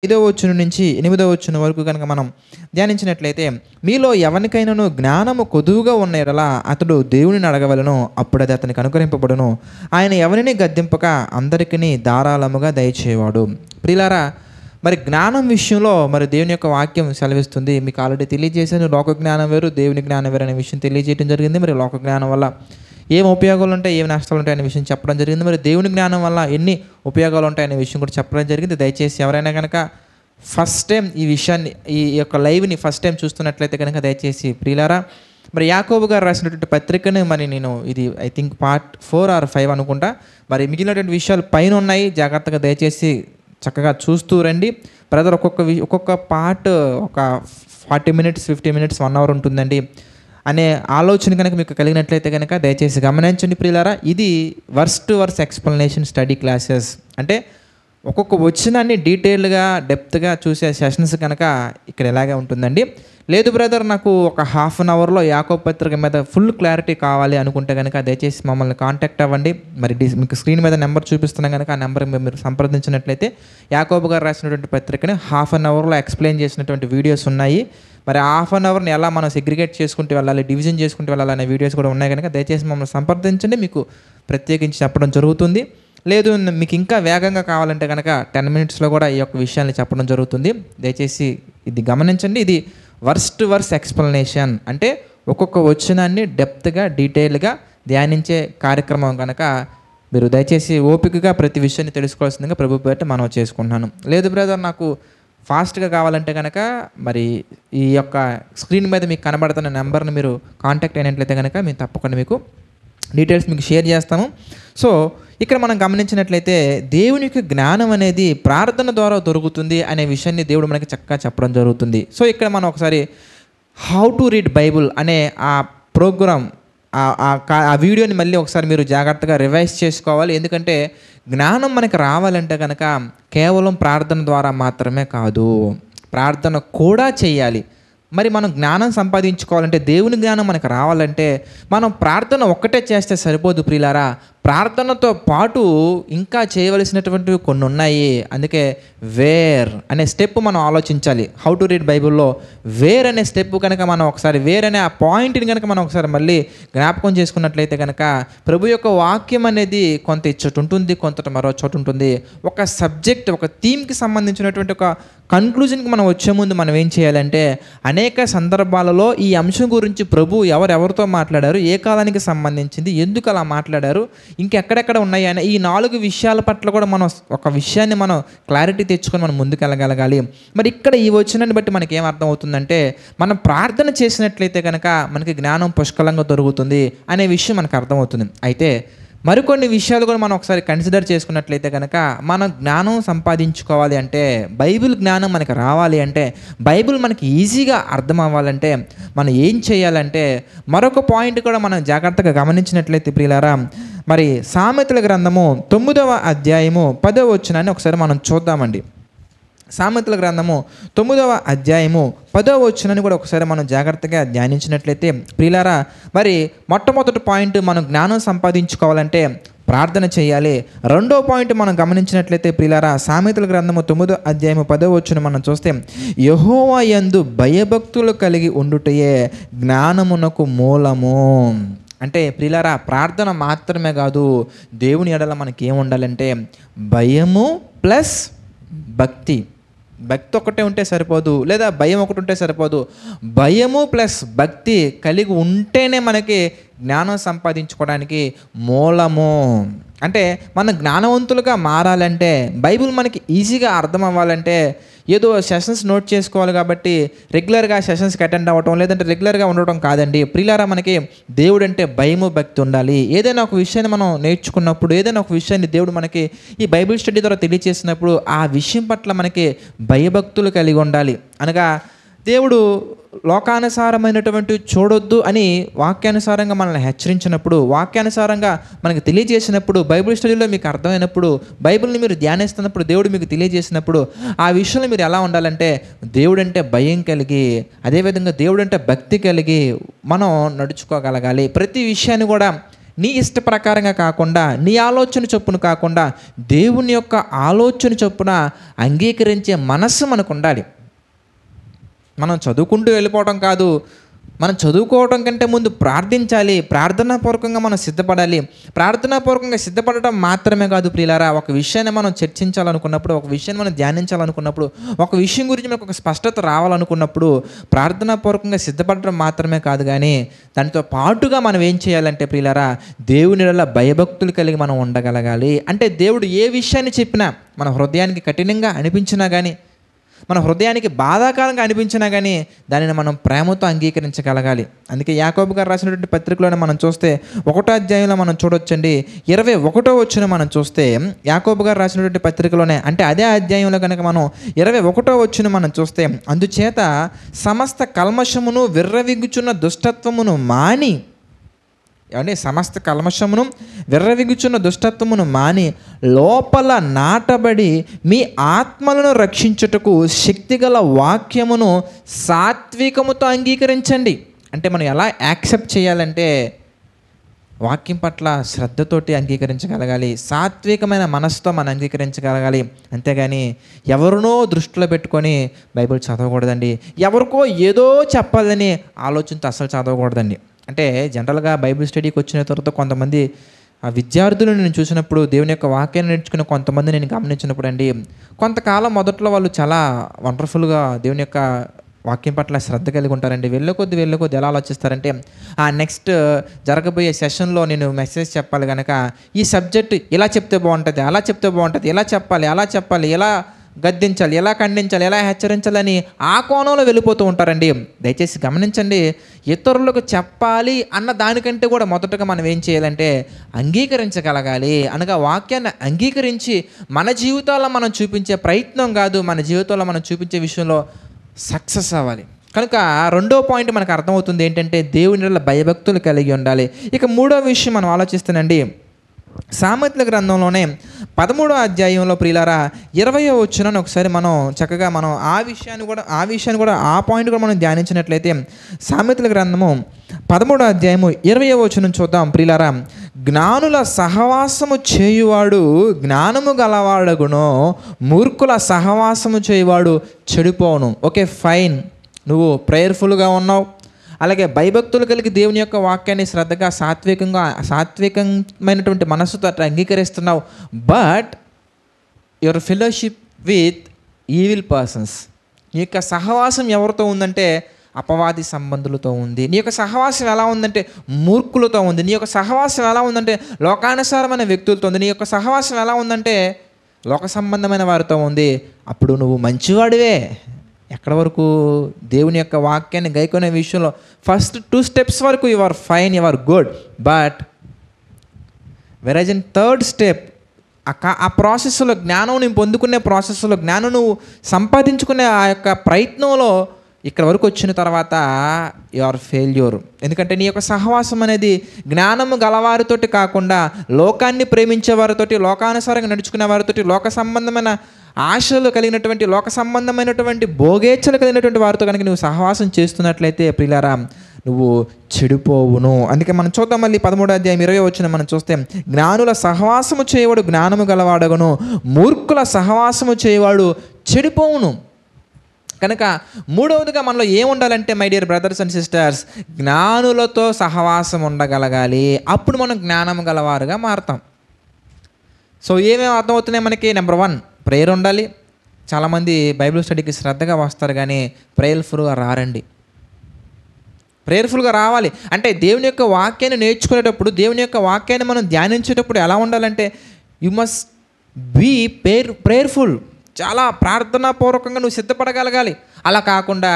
5వ వచనం నుంచి 8వ వచనం వరకు కనుక మనం ధ్యానించినట్లయితే, మీలో ఎవరికైనాను జ్ఞానము కొదువుగా ఉన్న యెడల అతడు దేవునిని అడగవలెను, అప్పుడు అది అతనికి అనుగ్రహింపబడును. ఆయన ఎవరిని గద్దింపక అందరికిని ధారాళముగా దయచేవాడు. ప్రియులారా, మరి జ్ఞానం విషయంలో మరి దేవుని యొక్క వాక్యం సెలవిస్తుంది. మీకు ఆల్రెడీ తెలియజేశాను. లోక జ్ఞానం వేరు, దేవుని జ్ఞానం వేరు అనే విషయం తెలియజేయడం జరిగింది. మరి లోక జ్ఞానం వల్ల ఏం ఉపయోగాలు ఉంటాయి, ఏం నష్టాలు ఉంటాయి అనే విషయం చెప్పడం జరిగింది. మరి దేవుని జ్ఞానం వల్ల ఎన్ని ఉపయోగాలు ఉంటాయనే విషయం కూడా చెప్పడం జరిగింది. దయచేసి ఎవరైనా కనుక ఫస్ట్ టైం ఈ విషయాన్ని, ఈ యొక్క లైవ్ని ఫస్ట్ టైం చూస్తున్నట్లయితే కనుక దయచేసి ప్రియులారా, మరి యాకోబు గారు రాసినటువంటి పత్రికను మరి నేను ఇది ఐ థింక్ పార్ట్ 4 or 5 అనుకుంటా. మరి మిగిలినటువంటి విషయాలు పైన ఉన్నాయి, జాగ్రత్తగా దయచేసి చక్కగా చూస్తూ రండి. బ్రదర్ ఒక్కొక్క పార్ట్ ఒక 40 minutes, 50 minutes, 1 hour ఉంటుందండి అనే ఆలోచన కనుక మీకు కలిగినట్లయితే కనుక దయచేసి గమనించండి ప్రియులారా. ఇది verse to verse explanation study classes. అంటే ఒక్కొక్క వచనాన్ని డీటెయిల్గా డెప్త్గా చూసే సెషన్స్ కనుక ఇక్కడ ఇలాగే ఉంటుందండి. లేదు బ్రదర్, నాకు ఒక ½ an hourలో యాకోబు పత్రిక మీద ఫుల్ క్లారిటీ కావాలి అనుకుంటే కనుక దయచేసి మమ్మల్ని కాంటాక్ట్ అవ్వండి. మరి మీకు స్క్రీన్ మీద నెంబర్ చూపిస్తున్నాం కనుక ఆ నెంబర్ మీరు సంప్రదించినట్లయితే యాకోబు గారు రాసినటువంటి పత్రికని ½ an hourలో ఎక్స్ప్లెయిన్ చేసినటువంటి వీడియోస్ ఉన్నాయి. మరి ½ an hourని ఎలా మనం సెగ్రిగేట్ చేసుకుంటూ వెళ్ళాలి, డివిజన్ చేసుకుంటూ వెళ్ళాలి అనే వీడియోస్ కూడా ఉన్నాయి కనుక దయచేసి మమ్మల్ని సంప్రదించండి, మీకు ప్రత్యేకించి చెప్పడం జరుగుతుంది. లేదు మీకు ఇంకా వేగంగా కావాలంటే కనుక 10 minutesలో కూడా ఈ యొక్క విషయాన్ని చెప్పడం జరుగుతుంది. దయచేసి ఇది గమనించండి. ఇది వర్స్ టు వర్స్ ఎక్స్ప్లెనేషన్, అంటే ఒక్కొక్క వచనాన్ని డెప్త్గా డీటెయిల్గా ధ్యానించే కార్యక్రమం కనుక మీరు దయచేసి ఓపికగా ప్రతి విషయాన్ని తెలుసుకోవాల్సిందిగా ప్రభు పేరిట మనం చేసుకుంటున్నాను. లేదు బ్రదర్, నాకు ఫాస్ట్గా కావాలంటే కనుక మరి ఈ యొక్క స్క్రీన్ మీద మీకు కనబడుతున్న నెంబర్ని మీరు కాంటాక్ట్ అయినట్లయితే కనుక మేము తప్పకుండా మీకు డీటెయిల్స్ మీకు షేర్ చేస్తాము. సో ఇక్కడ మనం గమనించినట్లయితే దేవుని యొక్క జ్ఞానం అనేది ప్రార్థన ద్వారా దొరుకుతుంది అనే విషయాన్ని దేవుడు మనకి చక్కగా చెప్పడం జరుగుతుంది. సో ఇక్కడ మనం ఒకసారి హౌ టు రీడ్ బైబుల్ అనే ఆ ప్రోగ్రామ్, ఆ వీడియోని మళ్ళీ ఒకసారి మీరు జాగ్రత్తగా రివైజ్ చేసుకోవాలి. ఎందుకంటే జ్ఞానం మనకి రావాలంటే కనుక కేవలం ప్రార్థన ద్వారా మాత్రమే కాదు, ప్రార్థన కూడా చేయాలి. మరి మనం జ్ఞానం సంపాదించుకోవాలంటే, దేవుని జ్ఞానం మనకు రావాలంటే మనం ప్రార్థన ఒక్కటే చేస్తే సరిపోదు ప్రియులారా. ప్రార్థనతో పాటు ఇంకా చేయవలసినటువంటివి కొన్ని ఉన్నాయి. అందుకే వేర్ అనే స్టెప్ మనం ఆలోచించాలి. హౌ టు రీడ్ బైబుల్లో వేర్ అనే స్టెప్ కనుక మనం ఒకసారి, వేర్ అనే ఆ పాయింట్ని కనుక మనం ఒకసారి మళ్ళీ జ్ఞాపకం చేసుకున్నట్లయితే కనుక ప్రభు యొక్క వాక్యం అనేది కొంత ఇచ్చోటు ఉంటుంది, కొంత మరో చోటు ఉంటుంది. ఒక సబ్జెక్ట్, ఒక థీమ్కి సంబంధించినటువంటి ఒక కన్క్లూజన్కి మనం వచ్చే ముందు మనం ఏం చేయాలంటే, అనేక సందర్భాలలో ఈ అంశం గురించి ప్రభు ఎవరెవరితో మాట్లాడారు, ఏ కాలానికి సంబంధించింది, ఎందుకు అలా మాట్లాడారు, ఇంకెక్కడెక్కడ ఉన్నాయి అనే ఈ 4 విషయాల పట్ల కూడా మనం ఒక విషయాన్ని మనం క్లారిటీ తెచ్చుకొని మనం ముందుకెళ్ళగలగాలి. మరి ఇక్కడ ఈ వచనాన్ని బట్టి మనకి ఏం అర్థం అవుతుందంటే, మనం ప్రార్థన చేసినట్లయితే కనుక మనకి జ్ఞానం పుష్కలంగా దొరుకుతుంది అనే విషయం మనకు అర్థమవుతుంది. అయితే మరికొన్ని విషయాలు కూడా మనం ఒకసారి కన్సిడర్ చేసుకున్నట్లయితే కనుక, మనం జ్ఞానం సంపాదించుకోవాలి అంటే, బైబిల్ జ్ఞానం మనకి రావాలి అంటే, బైబిల్ మనకి ఈజీగా అర్థం అవ్వాలంటే మనం ఏం చేయాలంటే, మరొక పాయింట్ కూడా మనం జాగ్రత్తగా గమనించినట్లయితే ప్రియులారా, మరి సామెతల గ్రంథము 9వ అధ్యాయము 10వ వచనాన్ని ఒకసారి మనం చూద్దామండి. సామెతల గ్రంథము 9వ అధ్యాయము 10వ వచనాన్ని కూడా ఒకసారి మనం జాగ్రత్తగా ధ్యానించినట్లయితే ప్రియులారా, మరి మొట్టమొదటి పాయింట్, మనం జ్ఞానం సంపాదించుకోవాలంటే ప్రార్థన చేయాలి. రెండో పాయింట్ మనం గమనించినట్లయితే ప్రియులారా, సామెతల గ్రంథము 9వ అధ్యాయము 10వ వచనం మనం చూస్తే, యెహోవా యందు భయభక్తులు కలిగి ఉండుటయే జ్ఞానమునకు మూలము. అంటే ప్రియులారా, ప్రార్థన మాత్రమే కాదు, దేవుని ఎడల మనకి ఏం ఉండాలంటే భయము ప్లస్ భక్తి. భక్తి ఒకటే ఉంటే సరిపోదు, లేదా భయం ఒకటి ఉంటే సరిపోదు. భయము ప్లస్ భక్తి కలిగి ఉంటేనే మనకి జ్ఞానం సంపాదించుకోవడానికి మూలము. అంటే మన జ్ఞానవంతులుగా మారాలంటే, బైబిల్ మనకి ఈజీగా అర్థం అవ్వాలంటే, ఏదో సెషన్స్ నోట్ చేసుకోవాలి కాబట్టి రెగ్యులర్గా సెషన్స్కి అటెండ్ అవ్వటం, లేదంటే రెగ్యులర్గా ఉండటం కాదండి ప్రియులారా. మనకి దేవుడు అంటే భయము భక్తి ఉండాలి. ఏదైనా ఒక విషయాన్ని మనం నేర్చుకున్నప్పుడు, ఏదైనా ఒక విషయాన్ని దేవుడు మనకి ఈ బైబిల్ స్టడీ ద్వారా తెలియజేసినప్పుడు ఆ విషయం పట్ల మనకి భయభక్తులు కలిగి ఉండాలి. అనగా దేవుడు లోకానుసారమైనటువంటి చూడొద్దు అని వాక్యానుసారంగా మనల్ని హెచ్చరించినప్పుడు, వాక్యానుసారంగా మనకు తెలియజేసినప్పుడు, బైబిల్ స్టడీలో మీకు అర్థమైనప్పుడు, బైబిల్ని మీరు ధ్యానిస్తున్నప్పుడు, దేవుడు మీకు తెలియజేసినప్పుడు ఆ విషయంలో మీరు ఎలా ఉండాలంటే, దేవుడంటే భయం కలిగి, అదేవిధంగా దేవుడంటే భక్తి కలిగి మనం నడుచుకోగలగాలి. ప్రతి విషయాన్ని కూడా నీ ఇష్ట ప్రకారంగా కాకుండా, నీ ఆలోచన చొప్పున కాకుండా, దేవుని యొక్క ఆలోచన చొప్పున అంగీకరించే మనస్సు మనకు ఉండాలి. మనం చదువుకుంటూ వెళ్ళిపోవడం కాదు, మనం చదువుకోవడం కంటే ముందు ప్రార్థించాలి, ప్రార్థనాపూర్వకంగా మనం సిద్ధపడాలి. ప్రార్థనాపూర్వకంగా సిద్ధపడటం మాత్రమే కాదు ప్రియులారా, ఒక విషయాన్ని మనం చర్చించాలనుకున్నప్పుడు, ఒక విషయాన్ని మనం ధ్యానించాలనుకున్నప్పుడు, ఒక విషయం గురించి మనకు ఒక స్పష్టత రావాలనుకున్నప్పుడు ప్రార్థనాపూర్వకంగా సిద్ధపడటం మాత్రమే కాదు, కానీ దానితో పాటుగా మనం ఏం చేయాలంటే ప్రియులారా, దేవుని వల్ల భయభక్తులు కలిగి మనం ఉండగలగాలి. అంటే దేవుడు ఏ విషయాన్ని చెప్పినా మన హృదయానికి కఠినంగా అనిపించినా కానీ, మన హృదయానికి బాధాకరంగా అనిపించినా కానీ దానిని మనం ప్రేమతో అంగీకరించగలగాలి. అందుకే యాకోబు గారు రాసినటువంటి పత్రికలోనే మనం చూస్తే 1వ అధ్యాయంలో మనం చూడొచ్చండి, 21వ వచనం మనం చూస్తే, యాకోబు గారు రాసినటువంటి పత్రికలోనే, అంటే అదే అధ్యాయంలో కనుక మనం 21వ వచనం మనం చూస్తే, అందుచేత సమస్త కల్మషమును విర్రవిగుచున్న దుష్టత్వమును మాని, ఏమంటే సమస్త కల్మషమును విర్రవిగుచున్న దుష్టత్వమును మాని లోపల నాటబడి మీ ఆత్మలను రక్షించుటకు శక్తిగల వాక్యమును సాత్వికముతో అంగీకరించండి. అంటే మనం ఎలా యాక్సెప్ట్ చేయాలంటే వాక్యం పట్ల శ్రద్ధతోటి అంగీకరించగలగాలి, సాత్వికమైన మనసుతో మనం అంగీకరించగలగాలి. అంతేగాని ఎవరినో దృష్టిలో పెట్టుకొని బైబిల్ చదవకూడదండి, ఎవరికో ఏదో చెప్పాలని ఆలోచనతో అసలు చదవకూడదండి. అంటే జనరల్గా బైబిల్ స్టడీకి వచ్చిన తర్వాత కొంతమంది విద్యార్థులను నేను చూసినప్పుడు, దేవుని యొక్క వాక్యాన్ని నేర్చుకున్న కొంతమంది నేను గమనించినప్పుడు అండి, కొంతకాలం మొదట్లో వాళ్ళు చాలా వండర్ఫుల్గా దేవుని యొక్క వాక్యం పట్ల శ్రద్ధ కలిగి ఉంటారండి. వెళ్ళే కొద్ది ఎలా ఆలోచిస్తారంటే, నెక్స్ట్ జరగబోయే సెషన్లో నేను మెసేజ్ చెప్పాలి కనుక ఈ సబ్జెక్ట్ ఇలా చెప్తే బాగుంటుంది, అలా చెప్తే బాగుంటుంది, ఇలా చెప్పాలి, అలా చెప్పాలి, ఎలా గద్దించాలి, ఎలా ఖండించాలి, ఎలా హెచ్చరించాలని ఆ కోణంలో వెళ్ళిపోతూ ఉంటారండి. దయచేసి గమనించండి, ఇతరులకు చెప్పాలి అన్న దానికంటే కూడా మొదటగా మనం ఏం చేయాలంటే అంగీకరించగలగాలి. అనగా వాక్యాన్ని అంగీకరించి మన జీవితాల్లో మనం చూపించే ప్రయత్నం కాదు, మన జీవితంలో మనం చూపించే విషయంలో సక్సెస్ అవ్వాలి. కనుక రెండో పాయింట్ మనకు అర్థమవుతుంది ఏంటంటే దేవుని వల్ల భయభక్తులు కలిగి ఉండాలి. ఇక మూడో విషయం మనం ఆలోచిస్తానండి, సామెతల గ్రంథంలోనే 13వ అధ్యాయంలో ప్రియులారా 20వ వచనాన్ని ఒకసారి మనం చక్కగా మనం ఆ విషయాన్ని కూడా ఆ పాయింట్ కూడా మనం ధ్యానించినట్లయితే, సామెతల గ్రంథము 13వ అధ్యాయము 20వ వచనం చూద్దాం ప్రియులారా. జ్ఞానుల సహవాసము చేయువాడు జ్ఞానము గలవాడగునో, మూర్ఖుల సహవాసము చేయువాడు చెడిపోను. ఓకే ఫైన్, నువ్వు ప్రేయర్ఫుల్గా ఉన్నావు, అలాగే భయభక్తులు కలిగి దేవుని యొక్క వాక్యాన్ని శ్రద్ధగా సాత్వికమైనటువంటి మనస్సుతో అంగీకరిస్తున్నావు, but your fellowship with evil persons, నీ యొక్క సహవాసం ఎవరితో ఉందంటే అపవాది సంబంధులతో ఉంది. నీ యొక్క సహవాసం ఎలా ఉందంటే మూర్ఖులతో ఉంది. నీ యొక్క సహవాసం ఎలా ఉందంటే లోకానుసారమైన వ్యక్తులతో ఉంది. నీ యొక్క సహవాసం ఎలా ఉందంటే లోక సంబంధమైన వారితో ఉంది. అప్పుడు నువ్వు మంచివాడివే. ఎక్కడి వరకు? దేవుని యొక్క వాక్యాన్ని గైకొనే విషయంలో ఫస్ట్ 2 steps వరకు you are fine, you are good, but whereas in 3rd step ఆ ప్రాసెస్లో జ్ఞానం నేను పొందుకునే ప్రాసెస్లో, జ్ఞానం నువ్వు సంపాదించుకునే ఆ యొక్క ప్రయత్నంలో ఇక్కడ వరకు వచ్చిన తర్వాత యు ఆర్ ఫెయిల్యూర్. ఎందుకంటే నీ యొక్క సహవాసం అనేది జ్ఞానము గలవారితోటి కాకుండా లోకాన్ని ప్రేమించే వారితోటి, లోకానుసారంగా నడుచుకునే వారితోటి, లోక సంబంధమైన ఆశలు కలిగినటువంటి, లోక సంబంధమైనటువంటి భోగేచ్ఛలు కలిగినటువంటి వారితో కనుక నువ్వు సహవాసం చేస్తున్నట్లయితే ప్రియులారా నువ్వు చెడిపోవును. అందుకే మనం చూద్దాం మళ్ళీ 13వ అధ్యాయం 20వ వచనం మనం చూస్తే, జ్ఞానుల సహవాసము చేయవాడు జ్ఞానము గలవాడగును, మూర్ఖుల సహవాసము చేయవాడు చెడిపోవును. కనుక మూడవదిగా మనలో ఏముండాలంటే my dear brothers and sisters, జ్ఞానులతో సహవాసం ఉండగలగాలి. అప్పుడు మనం జ్ఞానం గలవారుగా మారుతాం. సో ఏమేమి అర్థమవుతున్నాయి మనకి? నెంబర్ 1 ప్రేయర్ ఉండాలి. చాలామంది బైబిల్ స్టడీకి శ్రద్ధగా వస్తారు కానీ ప్రేయర్ఫుల్గా రారండి. ప్రేయర్ఫుల్గా రావాలి అంటే దేవుని యొక్క వాక్యాన్ని నేర్చుకునేటప్పుడు, దేవుని యొక్క వాక్యాన్ని మనం ధ్యానించేటప్పుడు ఎలా ఉండాలంటే యు మస్ట్ బీ ప్రేయర్ఫుల్. చాలా ప్రార్థనాపూర్వకంగా నువ్వు సిద్ధపడగలగాలి. అలా కాకుండా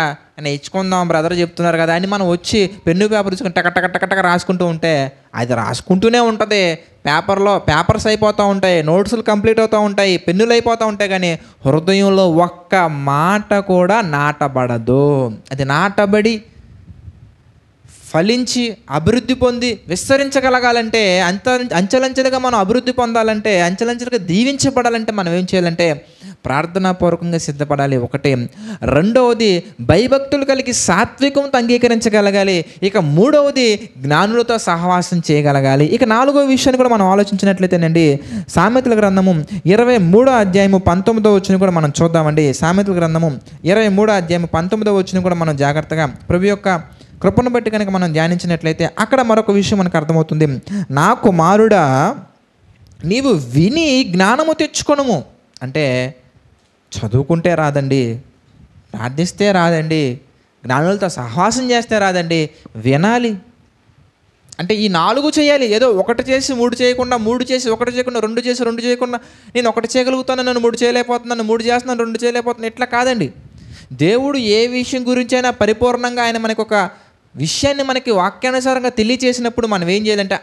నేర్చుకుందాం బ్రదర్ చెప్తున్నారు కదా అని మనం వచ్చి పెన్ను పేపర్ తీసుకుని టక రాసుకుంటూ ఉంటే అది రాసుకుంటూనే ఉంటుంది. పేపర్స్ అయిపోతూ ఉంటాయి, నోట్సులు కంప్లీట్ అవుతూ ఉంటాయి, పెన్నులు అయిపోతూ ఉంటాయి, కానీ హృదయంలో ఒక్క మాట కూడా నాటబడదు. అది నాటబడి ఫలించి అభివృద్ధి పొంది విస్తరించగలగాలంటే అంచెలంచెలుగా మనం అభివృద్ధి పొందాలంటే, అంచెలంచెలుగా దీవించబడాలంటే మనం ఏం చేయాలంటే ప్రార్థనాపూర్వకంగా సిద్ధపడాలి. ఒకటి. రెండవది భయభక్తులు కలిగి సాత్వికంతో అంగీకరించగలగాలి. ఇక మూడవది జ్ఞానులతో సహవాసం చేయగలగాలి. ఇక నాలుగో విషయాన్ని కూడా మనం ఆలోచించినట్లయితేనండి, సామెతల గ్రంథము 23వ అధ్యాయము 19వ వచనం కూడా మనం చూద్దామండి. సామెతల గ్రంథము 23వ అధ్యాయము 19వ వచనం కూడా మనం జాగ్రత్తగా ప్రభు యొక్క కృపను బట్టి కనుక మనం ధ్యానించినట్లయితే అక్కడ మరొక విషయం మనకు అర్థమవుతుంది. నా కుమారుడా, నీవు విని జ్ఞానము తెచ్చుకొనుము. అంటే చదువుకుంటే రాదండి, ప్రార్థిస్తే రాదండి, జ్ఞానులతో సహవాసం చేస్తే రాదండి, వినాలి. అంటే ఈ 4 చేయాలి. ఏదో ఒకటి చేసి 3 చేయకుండా, 3 చేసి ఒకటి చేయకుండా, 2 చేసి 2 చేయకుండా, నేను ఒకటి చేయగలుగుతాను, నన్ను 3 చేయలేకపోతున్నాను, 3 చేస్తున్నాను 2 చేయలేకపోతున్నాను, ఇట్లా కాదండి. దేవుడు ఏ విషయం గురించి అయినా పరిపూర్ణంగా ఆయన మనకు ఒక విషయాన్ని మనకి వాక్యానుసారంగా తెలియచేసినప్పుడు మనం ఏం చేయాలంటే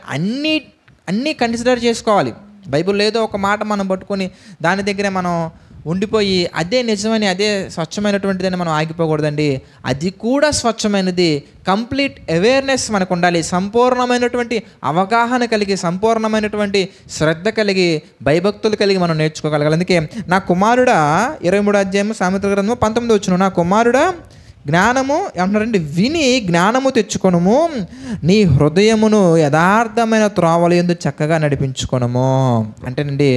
అన్నీ కన్సిడర్ చేసుకోవాలి. బైబిల్లో ఏదో ఒక మాట మనం పట్టుకొని దాని దగ్గరే మనం ఉండిపోయి అదే నిజమని, అదే స్వచ్ఛమైనటువంటిదని మనం ఆగిపోకూడదండి. అది కూడా స్వచ్ఛమైనది. కంప్లీట్ అవేర్నెస్ మనకు ఉండాలి. సంపూర్ణమైనటువంటి అవగాహన కలిగి, సంపూర్ణమైనటువంటి శ్రద్ధ కలిగి, భయభక్తులు కలిగి మనం నేర్చుకోగలగాలి. అందుకే నా కుమారుడా, 23వ అధ్యాయము సామెతల గ్రంథము 19వ వచనం, నా కుమారుడా జ్ఞానము ఏమంటారండి, విని జ్ఞానము తెచ్చుకొనుము, నీ హృదయమును యథార్థమైన త్రోవల యందు చక్కగా నడిపించుకొనుము. అంటేనండి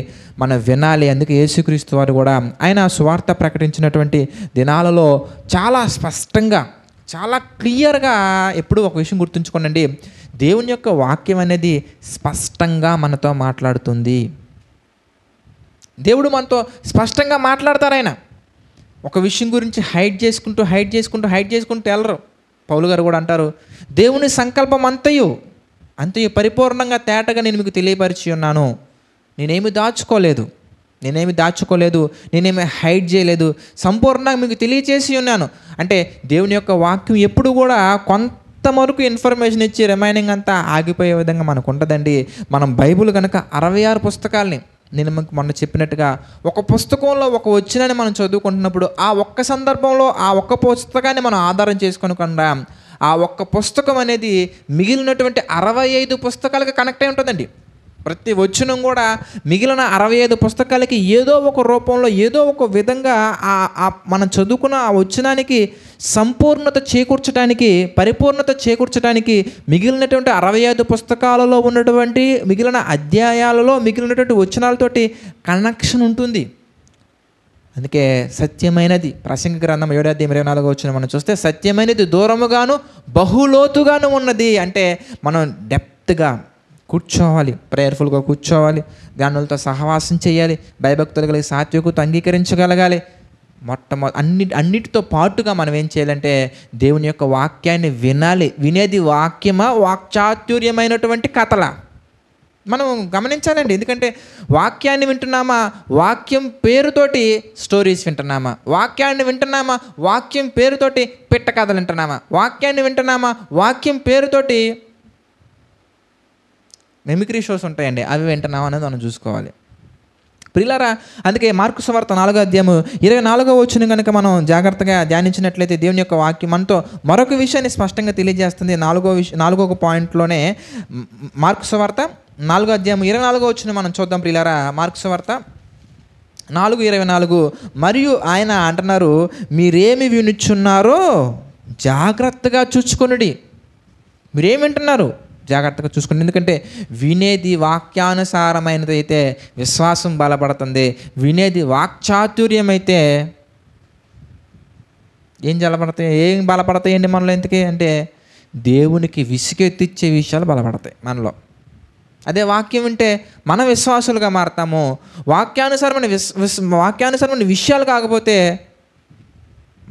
మనం వినాలి. అందుకే యేసుక్రీస్తు వారు కూడా ఆయన సువార్త ప్రకటించినటువంటి దినాలలో చాలా స్పష్టంగా, చాలా క్లియర్గా ఎప్పుడూ ఒక విషయం గుర్తుంచుకోనండి, దేవుని యొక్క వాక్యం అనేది స్పష్టంగా మనతో మాట్లాడుతుంది. దేవుడు మనతో స్పష్టంగా మాట్లాడతారు. ఆయన ఒక విషయం గురించి హైడ్ చేసుకుంటూ వెళ్ళరు. పౌలు గారు కూడా అంటారు, దేవుని సంకల్పం అంతయు పరిపూర్ణంగా తేటగా నేను మీకు తెలియపరిచి ఉన్నాను. నేనేమి దాచుకోలేదు, నేనేమి హైడ్ చేయలేదు, సంపూర్ణంగా మీకు తెలియచేసి ఉన్నాను. అంటే దేవుని యొక్క వాక్యం ఎప్పుడు కూడా కొంతవరకు ఇన్ఫర్మేషన్ ఇచ్చి రిమైనింగ్ అంతా ఆగిపోయే విధంగా మనకు ఉంటుందండి. మనం బైబిల్ కనుక 66 పుస్తకాలని, నేను మీకు మొన్న చెప్పినట్టుగా ఒక పుస్తకంలో ఒక వచనాన్ని మనం చదువుకుంటున్నప్పుడు ఆ ఒక్క సందర్భంలో ఆ ఒక్క పుస్తకాన్ని మనం ఆధారం చేసుకోకుండా ఆ ఒక్క పుస్తకం అనేది మిగిలినటువంటి 65 పుస్తకాలకు కనెక్ట్ అయి ఉంటుందండి. ప్రతి వచనం కూడా మిగిలిన 65 పుస్తకాలకి ఏదో ఒక రూపంలో, ఏదో ఒక విధంగా మనం చదువుకున్న ఆ వచనానికి సంపూర్ణత చేకూర్చడానికి, పరిపూర్ణత చేకూర్చడానికి మిగిలినటువంటి 65 పుస్తకాలలో ఉన్నటువంటి మిగిలిన అధ్యాయాలలో మిగిలినటువంటి వచనాలతోటి కనెక్షన్ ఉంటుంది. అందుకే సత్యమైనది, ప్రసంగి గ్రంథం 7వ అధ్యాయం 24వ వచనం మనం చూస్తే, సత్యమైనది దూరముగాను బహులోతుగాను ఉన్నది. అంటే మనం డెప్త్గా కూర్చోవాలి, ప్రేయర్ఫుల్గా కూర్చోవాలి, జ్ఞానులతో సహవాసం చేయాలి, భయభక్తులు కలిగి సాత్వికత అంగీకరించగలగాలి. అన్నిటితో పాటుగా మనం ఏం చేయాలంటే దేవుని యొక్క వాక్యాన్ని వినాలి. వినేది వాక్యమా, వాక్చాతుర్యమైనటువంటి కథల మనం గమనించాలండి. ఎందుకంటే వాక్యాన్ని వింటున్నామా, వాక్యం పేరుతోటి స్టోరీస్ వింటున్నామా, వాక్యాన్ని వింటున్నామా, వాక్యం పేరుతోటి పిట్ట కథలు వింటున్నామా, వాక్యాన్ని వింటున్నామా, వాక్యం పేరుతోటి మెమిక్రీ షోస్ ఉంటాయండి, అవి వింటున్నామా అనేది మనం చూసుకోవాలి. ప్రియులారా, అందుకే మార్కు సువార్త 4వ అధ్యాయము 24వ వచనం కనుక మనం జాగ్రత్తగా ధ్యానించినట్లయితే దేవుని యొక్క వాక్యం మనతో మరొక విషయాన్ని స్పష్టంగా తెలియజేస్తుంది. 4వ పాయింట్లోనే మార్కు సువార్త 4వ అధ్యాయం 24వ వచనం మనం చూద్దాం. ప్రియులారా, మార్కు సువార్త 4:24, మరియు ఆయన అంటున్నారు, మీరేమి వినుచున్నారో జాగ్రత్తగా చూచుకొనుడి. మీరేమి వింటున్నారు జాగ్రత్తగా చూసుకోండి. ఎందుకంటే వినేది వాక్యానుసారమైనది అయితే విశ్వాసం బలపడుతుంది. వినేది వాక్చాతుర్యం అయితే ఏం బలపడతాయండి మనలో? ఎందుకే అంటే దేవునికి విసుగెత్తిచ్చే విషయాలు బలపడతాయి మనలో. అదే వాక్యం వింటే మనం విశ్వాసులుగా మారుతాము. వాక్యానుసారమైన విషయాలు కాకపోతే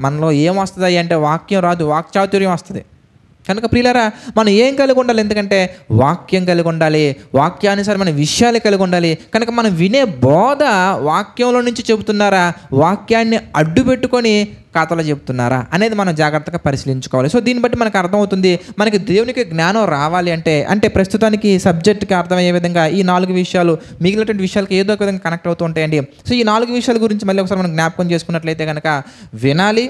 మనలో ఏం వస్తుంది అంటే వాక్యం రాదు, వాక్చాతుర్యం వస్తుంది. కనుక ప్రియులారా, మనం ఏం కలిగి ఉండాలి? ఎందుకంటే వాక్యం కలిగి ఉండాలి, వాక్యానుసారమైన విషయాలు కలిగి ఉండాలి. కనుక మనం వినే బోధ వాక్యంలో నుంచి చెబుతున్నారా, వాక్యాన్ని అడ్డు పెట్టుకొని కథలు చెబుతున్నారా అనేది మనం జాగ్రత్తగా పరిశీలించుకోవాలి. సో దీన్ని బట్టి మనకు అర్థమవుతుంది, మనకి దేవునికి జ్ఞానం రావాలి అంటే ప్రస్తుతానికి సబ్జెక్ట్కి అర్థమయ్యే విధంగా ఈ 4 విషయాలు మిగిలినటువంటి విషయాలకి ఏదో ఒక విధంగా కనెక్ట్ అవుతూ ఉంటాయండి. సో ఈ 4 విషయాల గురించి మళ్ళీ ఒకసారి మనం జ్ఞాపకం చేసుకున్నట్లయితే కనుక వినాలి,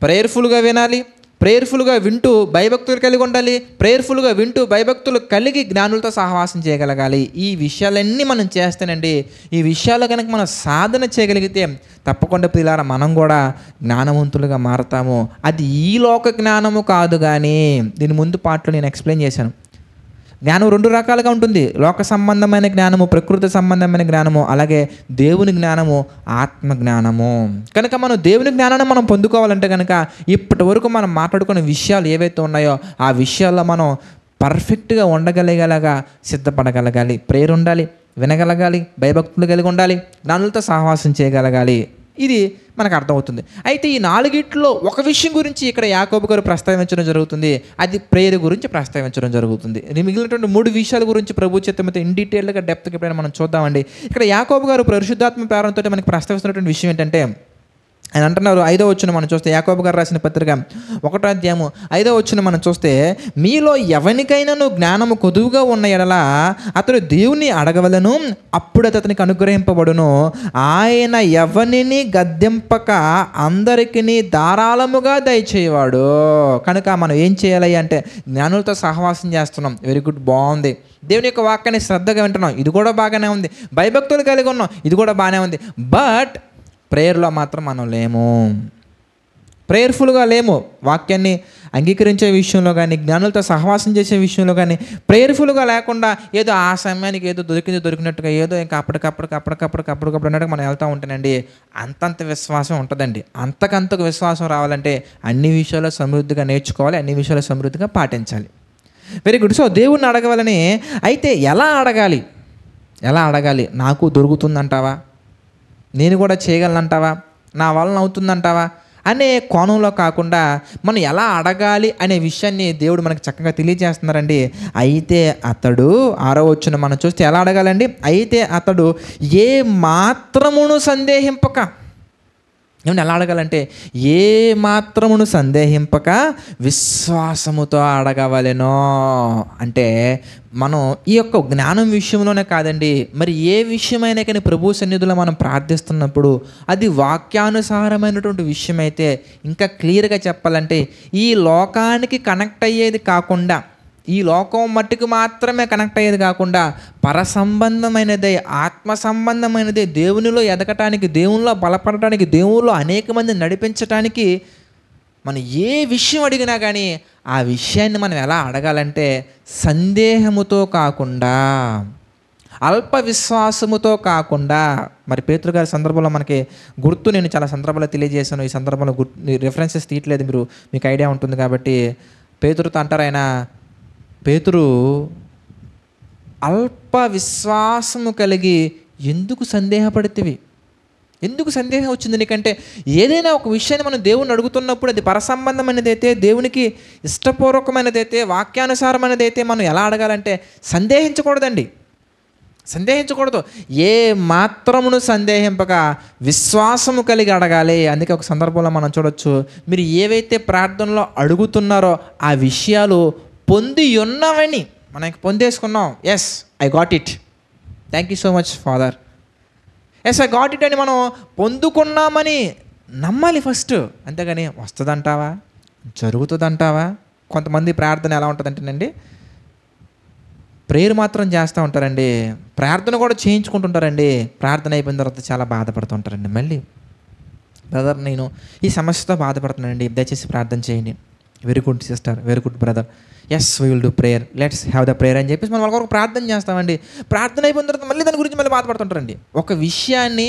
ప్రేయర్ఫుల్గా వినాలి, ప్రేయర్ఫుల్గా వింటూ భయభక్తులు కలిగి ఉండాలి. ప్రేయర్ఫుల్గా వింటూ భయభక్తులు కలిగి జ్ఞానులతో సహవాసం చేయగలగాలి. ఈ విషయాలన్నీ మనం చేస్తేనండి, ఈ విషయాలు కనుక మనం సాధన చేయగలిగితే తప్పకుండా పిల్లారా మనం కూడా జ్ఞానవంతులుగా మారతాము. అది ఈ లోక జ్ఞానము కాదు, కానీ దీని ముందు పాటలో నేను ఎక్స్ప్లెయిన్ చేశాను. జ్ఞానం 2 రకాలుగా ఉంటుంది. లోక సంబంధమైన జ్ఞానము, ప్రకృతి సంబంధమైన జ్ఞానము, అలాగే దేవుని జ్ఞానము, ఆత్మ జ్ఞానము. కనుక మనం దేవుని జ్ఞానాన్ని మనం పొందుకోవాలంటే కనుక ఇప్పటి వరకు మనం మాట్లాడుకున్న విషయాలు ఏవైతే ఉన్నాయో ఆ విషయాల్లో మనం పర్ఫెక్ట్గా ఉండగలిగేలాగా సిద్ధపడగలగాలి. ప్రేయర్ ఉండాలి, వినగలగాలి, భయభక్తులు కలిగి ఉండాలి, జ్ఞానులతో సహవాసం చేయగలగాలి. ఇది మనకు అర్థమవుతుంది. అయితే ఈ 4 ఒక విషయం గురించి ఇక్కడ యాకోబు గారు ప్రస్తావించడం జరుగుతుంది. అది ప్రేయర్ గురించి ప్రస్తావించడం జరుగుతుంది. మిగిలినటువంటి 3 విషయాల గురించి ప్రభు చిత్తమైతే ఇన్ డీటెయిల్గా డెప్త్గా ఎప్పుడైనా మనం చూద్దామండి. ఇక్కడ యాకోబు గారు పరిశుద్ధాత్మ ప్రేరణతో మనకి ప్రస్తావిస్తున్నటువంటి విషయం ఏంటంటే, ఆయన అంటున్నారు 5వ వచనం మనం చూస్తే, యాకోబు గారు రాసిన పత్రిక 1వ అధ్యాయము 5వ వచనం మనం చూస్తే, మీలో ఎవరికైనాను జ్ఞానము కొదువుగా ఉన్న ఎడల అతడు దేవుని అడగవలను, అప్పుడు అతనికి అనుగ్రహింపబడును. ఆయన ఎవరిని గద్దెంపక అందరికీ ధారాళముగా దయచేయవాడు. కనుక మనం ఏం చేయాలి అంటే, జ్ఞానులతో సహవాసం చేస్తున్నాం, వెరీ గుడ్, బాగుంది. దేవుని యొక్క వాక్యాన్ని శ్రద్ధగా వింటున్నాం, ఇది కూడా బాగానే ఉంది. భయభక్తులు కలిగి ఉన్నాం, ఇది కూడా బాగానే ఉంది. బట్ ప్రేయర్లో మాత్రం మనం లేము, ప్రేయర్ఫుల్గా లేము. వాక్యాన్ని అంగీకరించే విషయంలో కానీ, జ్ఞానులతో సహవాసం చేసే విషయంలో కానీ ప్రేయర్ఫుల్గా లేకుండా ఏదో ఆ సమయానికి ఏదో దొరికినట్టుగా ఏదో ఇంకా అప్పటికప్పుడు అన్నట్టుగా మనం వెళ్తూ ఉంటానండి. అంతంత విశ్వాసం ఉంటుందండి. అంతకంతకు విశ్వాసం రావాలంటే అన్ని విషయాల్లో సమృద్ధిగా నేర్చుకోవాలి, అన్ని విషయాల్లో సమృద్ధిగా పాటించాలి. Very good. సో దేవుణ్ణి అడగవాలని. అయితే ఎలా అడగాలి? నాకు దొరుకుతుందంటావా? నేను కూడా చేయగలనంటావా? నా వలన అవుతుందంటావా అనే కోణంలో కాకుండా మనం ఎలా అడగాలి అనే విషయాన్ని దేవుడు మనకు చక్కగా తెలియజేస్తున్నారండి. అయితే అతడు 6వ వచనం మనం చూస్తే ఎలా అడగాలండి? అయితే అతడు ఏ మాత్రమును సందేహింపక, ఏమన్నా ఎలా అడగాలంటే ఏ మాత్రమును సందేహింపక విశ్వాసముతో అడగవలెనో. అంటే మనం ఈ యొక్క జ్ఞానం విషయంలోనే కాదండి, మరి ఏ విషయమైనా కానీ ప్రభు సన్నిధిలో మనం ప్రార్థిస్తున్నప్పుడు అది వాక్యానుసారమైనటువంటి విషయం అయితే, ఇంకా క్లియర్గా చెప్పాలంటే ఈ లోకానికి కనెక్ట్ అయ్యేది కాకుండా, ఈ లోకం మట్టుకు మాత్రమే కనెక్ట్ అయ్యేది కాకుండా పర సంబంధమైనదే, ఆత్మ సంబంధమైనదే, దేవునిలో ఎదగటానికి, దేవునిలో బలపడటానికి, దేవునిలో అనేక మంది నడిపించటానికి మనం ఏ విషయం అడిగినా కానీ ఆ విషయాన్ని మనం ఎలా అడగాలంటే సందేహముతో కాకుండా, అల్ప విశ్వాసముతో కాకుండా. మరి పేతురు గారి సందర్భంలో మనకి గుర్తు నేను చాలా సందర్భాల్లో తెలియజేశాను. ఈ సందర్భంలో రిఫరెన్సెస్ తీయట్లేదు, మీకు ఐడియా ఉంటుంది కాబట్టి. పేతురుతో అంటారు ఆయన, పేతురు అల్ప విశ్వాసము కలిగి ఎందుకు సందేహపడితివి? ఎందుకు సందేహం వచ్చింది నీకంటే? ఏదైనా ఒక విషయాన్ని మనం దేవుని అడుగుతున్నప్పుడు అది పరసంబంధమైనదైతే, దేవునికి ఇష్టపూర్వకమైనదైతే, వాక్యానుసారమైనదైతే మనం ఎలా అడగాలంటే సందేహించకూడదండి, సందేహించకూడదు. ఏ మాత్రమును సందేహింపక విశ్వాసము కలిగి అడగాలి. అందుకే ఒక సందర్భంలో మనం చూడొచ్చు, మీరు ఏవైతే ప్రార్థనలో అడుగుతున్నారో ఆ విషయాలు పొంది ఉన్నవని మనకి పొందేసుకున్నాం. Yes, I got it, thank you so much father, yes I got it అని మనం పొందుకున్నామని నమ్మాలి ఫస్ట్. అంతేగాని వస్తుందంటావా, జరుగుతుందంటావా? కొంతమంది ప్రార్థన ఎలా ఉంటుందంటేనండి, ప్రేయర్ మాత్రం చేస్తూ ఉంటారండి, ప్రార్థన కూడా చేయించుకుంటుంటారండి. ప్రార్థన అయిపోయిన తర్వాత చాలా బాధపడుతుంటారండి. మళ్ళీ బ్రదర్ నేను ఈ సమస్యతో బాధపడుతున్నానండి, దయచేసి ప్రార్థన చేయండి. Very good sister, very good brother, yes we will do prayer, let's have the prayer అని చెప్పేసి మనం వాళ్ళ కొరకు ప్రార్థన చేస్తామండి. ప్రార్థన అయిపోయిన తర్వాత మళ్ళీ దాని గురించి మళ్ళీ బాధపడుతుంటారండి. ఒక విషయాన్ని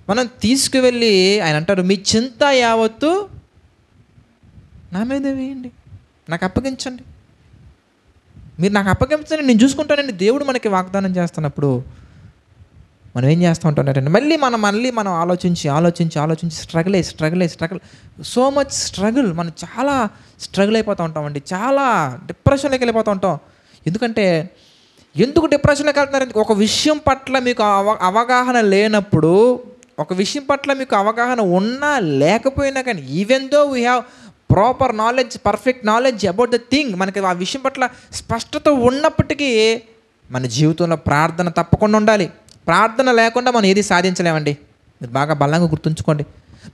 మనం తీసుకువెళ్ళి ఆయన అంటారు, మీ చింత యావత్తు నా మీద వేయండి, నాకు అప్పగించండి, మీరు నాకు అప్పగించండి, నేను చూసుకుంటానండి. దేవుడు మనకి వాగ్దానం చేస్తున్నప్పుడు మనం ఏం చేస్తూ ఉంటానంటే మళ్ళీ మనం ఆలోచించి స్ట్రగుల్, సో మచ్ స్ట్రగుల్, మనం చాలా స్ట్రగుల్ అయిపోతూ ఉంటామండి, చాలా డిప్రెషన్లోకి వెళ్ళిపోతూ ఉంటాం. ఎందుకు డిప్రెషన్లోకి వెళ్తున్నారంటే ఒక విషయం పట్ల మీకు అవగాహన లేనప్పుడు, ఒక విషయం పట్ల మీకు అవగాహన ఉన్నా లేకపోయినా కానీ, even though we have proper knowledge, perfect knowledge about the thing, మనకి ఆ విషయం పట్ల స్పష్టత ఉన్నప్పటికీ మన జీవితంలో ప్రార్థన తప్పకుండా ఉండాలి. ప్రార్థన లేకుండా మనం ఏది సాధించలేమండి. మీరు బాగా బలంగా గుర్తుంచుకోండి.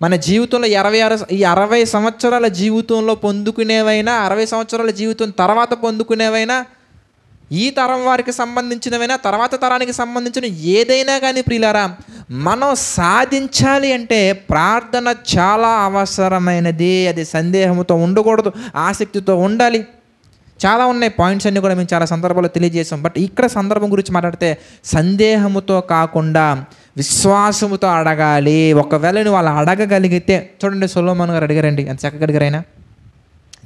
మన జీవితంలో 60 సంవత్సరాల జీవితంలో పొందుకునేవైనా, 60 సంవత్సరాల జీవితం తర్వాత పొందుకునేవైనా, ఈ తరం వారికి సంబంధించినవైనా, తర్వాత తరానికి సంబంధించిన ఏదైనా కానీ ప్రియులారా, మనం సాధించాలి అంటే ప్రార్థన చాలా అవసరమైనది. అది సందేహంతో ఉండకూడదు, ఆసక్తితో ఉండాలి. చాలా ఉన్నాయి పాయింట్స్ అన్నీ కూడా మేము చాలా సందర్భాల్లో తెలియజేసాం. బట్ ఇక్కడ సందర్భం గురించి మాట్లాడితే సందేహముతో కాకుండా విశ్వాసముతో అడగాలి. ఒకవేళ నువ్వు అలా అడగగలిగితే, చూడండి సొలొమోన్ గారు అడిగారండి, ఎంత చక్కగా అడిగారైనా,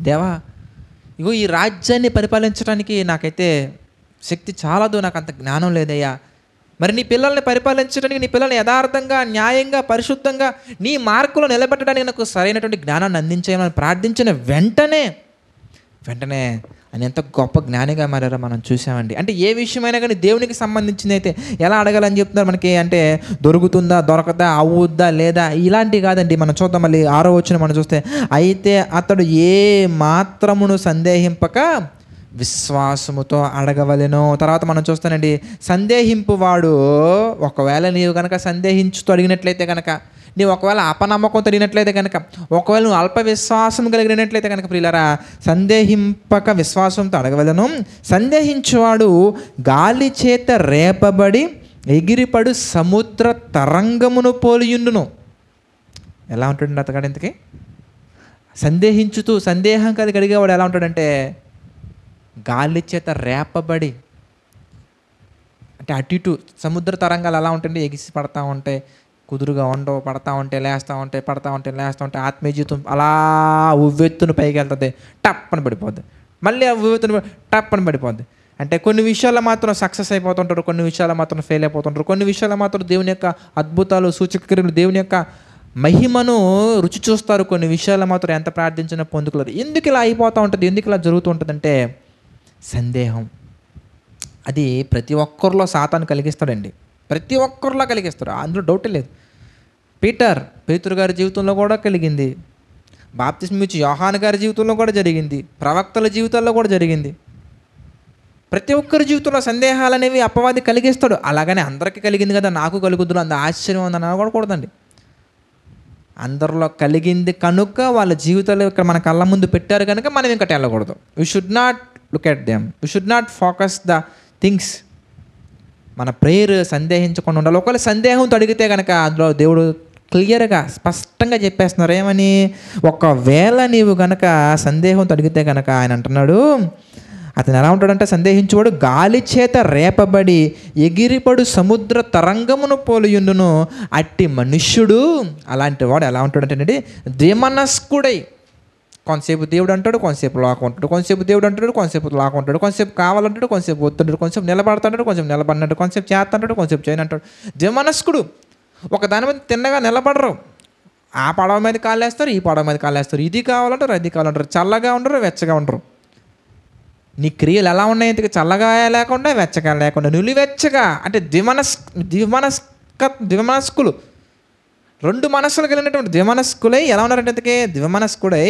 దేవా ఇగో ఈ రాజ్యాన్ని పరిపాలించడానికి నాకైతే శక్తి చాలదు, నాకు అంత జ్ఞానం లేదయ్యా. మరి నీ పిల్లల్ని పరిపాలించడానికి, నీ పిల్లల్ని యథార్థంగా, న్యాయంగా, పరిశుద్ధంగా నీ మార్కులో నిలబెట్టడానికి నాకు సరైనటువంటి జ్ఞానాన్ని అందించేయమని ప్రార్థించిన వెంటనే ఆయన ఎంత గొప్ప జ్ఞానిగా మారారో మనం చూసామండి. అంటే ఏ విషయమైనా కానీ దేవునికి సంబంధించింది అయితే ఎలా అడగాలని చెప్తున్నారు మనకి, అంటే దొరుకుతుందా, దొరకదా, అవుద్దా లేదా, ఇలాంటివి కాదండి. మనం చూద్దాం మళ్ళీ 6వ వచనం మనం చూస్తే, అయితే అతడు ఏ మాత్రమును సందేహింపక విశ్వాసముతో అడగవలెను. తర్వాత మనం చూస్తానండి, సందేహింపువాడు, ఒకవేళ నీవు కనుక సందేహించుతూ అడిగినట్లయితే కనుక, నీవు ఒకవేళ అపనమ్మకం తగినట్లయితే కనుక, ఒకవేళ నువ్వు అల్ప విశ్వాసం కలిగినట్లయితే కనుక ప్రియులారా, సందేహింపక విశ్వాసంతో అడగవలను. సందేహించువాడు గాలి చేత రేపబడి ఎగిరిపడు సముద్ర తరంగమును పోలియుండును. ఎలా ఉంటాడండి అతగాడు ఇంతకీ? సందేహించుతూ సందేహం కలిగి అడిగేవాడు ఎలా ఉంటాడంటే, గాలి చేత రేపబడి, అంటే అటు ఇటు సముద్ర తరంగాలు ఎలా ఉంటుంది, ఎగిసి పడతా ఉంటాయి, కుదురుగా ఉండవు, పడతా ఉంటే లేస్తూ ఉంటాయి, పడతా ఉంటే లేస్తూ ఉంటాయి. ఆత్మీయ జీవితం అలా ఉవ్వెత్తున పైకి వెళ్తుంది, టప్పని పడిపోద్ది, మళ్ళీ ఆ ఉవ్వెత్తున టప్పని పడిపోద్ది. అంటే కొన్ని విషయాల్లో మాత్రం సక్సెస్ అయిపోతుంటారు, కొన్ని విషయాల్లో మాత్రం ఫెయిల్ అయిపోతుంటారు, కొన్ని విషయాల్లో మాత్రం దేవుని యొక్క అద్భుతాలు, సూచక్రియలు, దేవుని యొక్క మహిమను రుచి చూస్తారు, కొన్ని విషయాల్లో మాత్రం ఎంత ప్రార్థించినా పొందుకోలేరు. ఎందుకు ఇలా అయిపోతూ ఉంటుంది, ఎందుకు ఇలా జరుగుతూ ఉంటుందంటే సందేహం. అది ప్రతి ఒక్కరిలో సాతాను కలిగిస్తాడండి, ప్రతి ఒక్కరిలో కలిగిస్తాడు, అందులో డౌటే లేదు. పేతురు గారి జీవితంలో కూడా కలిగింది, బాప్తిస్మం ఇచ్చే యోహాను గారి జీవితంలో కూడా జరిగింది, ప్రవక్తల జీవితాల్లో కూడా జరిగింది. ప్రతి ఒక్కరి జీవితంలో సందేహాలు అనేవి అపవాది కలిగిస్తాడు. అలాగనే అందరికీ కలిగింది కదా నాకు కలుగుద్దులు అంత ఆశ్చర్యం ఉందని అనకూడదండి. అందరిలో కలిగింది కనుక వాళ్ళ జీవితాలు ఇక్కడ మన కళ్ళ ముందు పెట్టారు కనుక మనం ఇంకా వెళ్ళకూడదు. We should not look at them, we should not focus the things. మన ప్రేయర్ సందేహించకుండా ఉండాలి. ఒకవేళ సందేహంతో అడిగితే కనుక అందులో దేవుడు క్లియర్గా స్పష్టంగా చెప్పేస్తున్నారు ఏమని, ఒకవేళ నీవు కనుక సందేహంతో అడిగితే కనుక ఆయన అంటున్నాడు, అతను ఎలా ఉంటాడంటే సందేహించువాడు గాలి చేత రేపబడి ఎగిరిపడు సముద్ర తరంగమును పోలియుండును. అట్టి మనుష్యుడు, అలాంటి వాడు ఎలా ఉంటాడంటే ద్విమనస్కుడై, కొంతసేపు దేవుడు అంటాడు, కొంతసేపు లాక్కుంటాడు, కొంతసేపు దేవుడు అంటాడు, కొంతసేపు లాక్కుంటాడు, కొంతసేపు కావాలంటాడు, కొంతసేపు వస్తుంటాడు, కొంతసేపు నిలబడతాడు, కొంచెం నిలబడినాడు, కొంతసేపు చేస్తాడు, కొంతసేపు చేయనంటాడు. ద్విమనస్కుడు. ఒక దాని మీద తిన్నగా నిలబడరు, ఆ పడవ మీద కాళ్ళేస్తారు, ఈ పడవ మీద కాళ్ళేస్తారు, ఇది కావాలంటారు, అది కావాలంటారు, చల్లగా ఉండరు, వెచ్చగా ఉండరు. నీ క్రియలు ఎలా ఉన్నాయి ఇంతకు, చల్లగా లేకుండా వెచ్చగా లేకుండా నిలువెచ్చగా, అంటే ద్విమనస్కులు, రెండు మనస్సులు కలిగినటువంటి ద్విమనస్కులై ఎలా ఉన్నారంటే ఇంతకే ద్విమనస్కుడై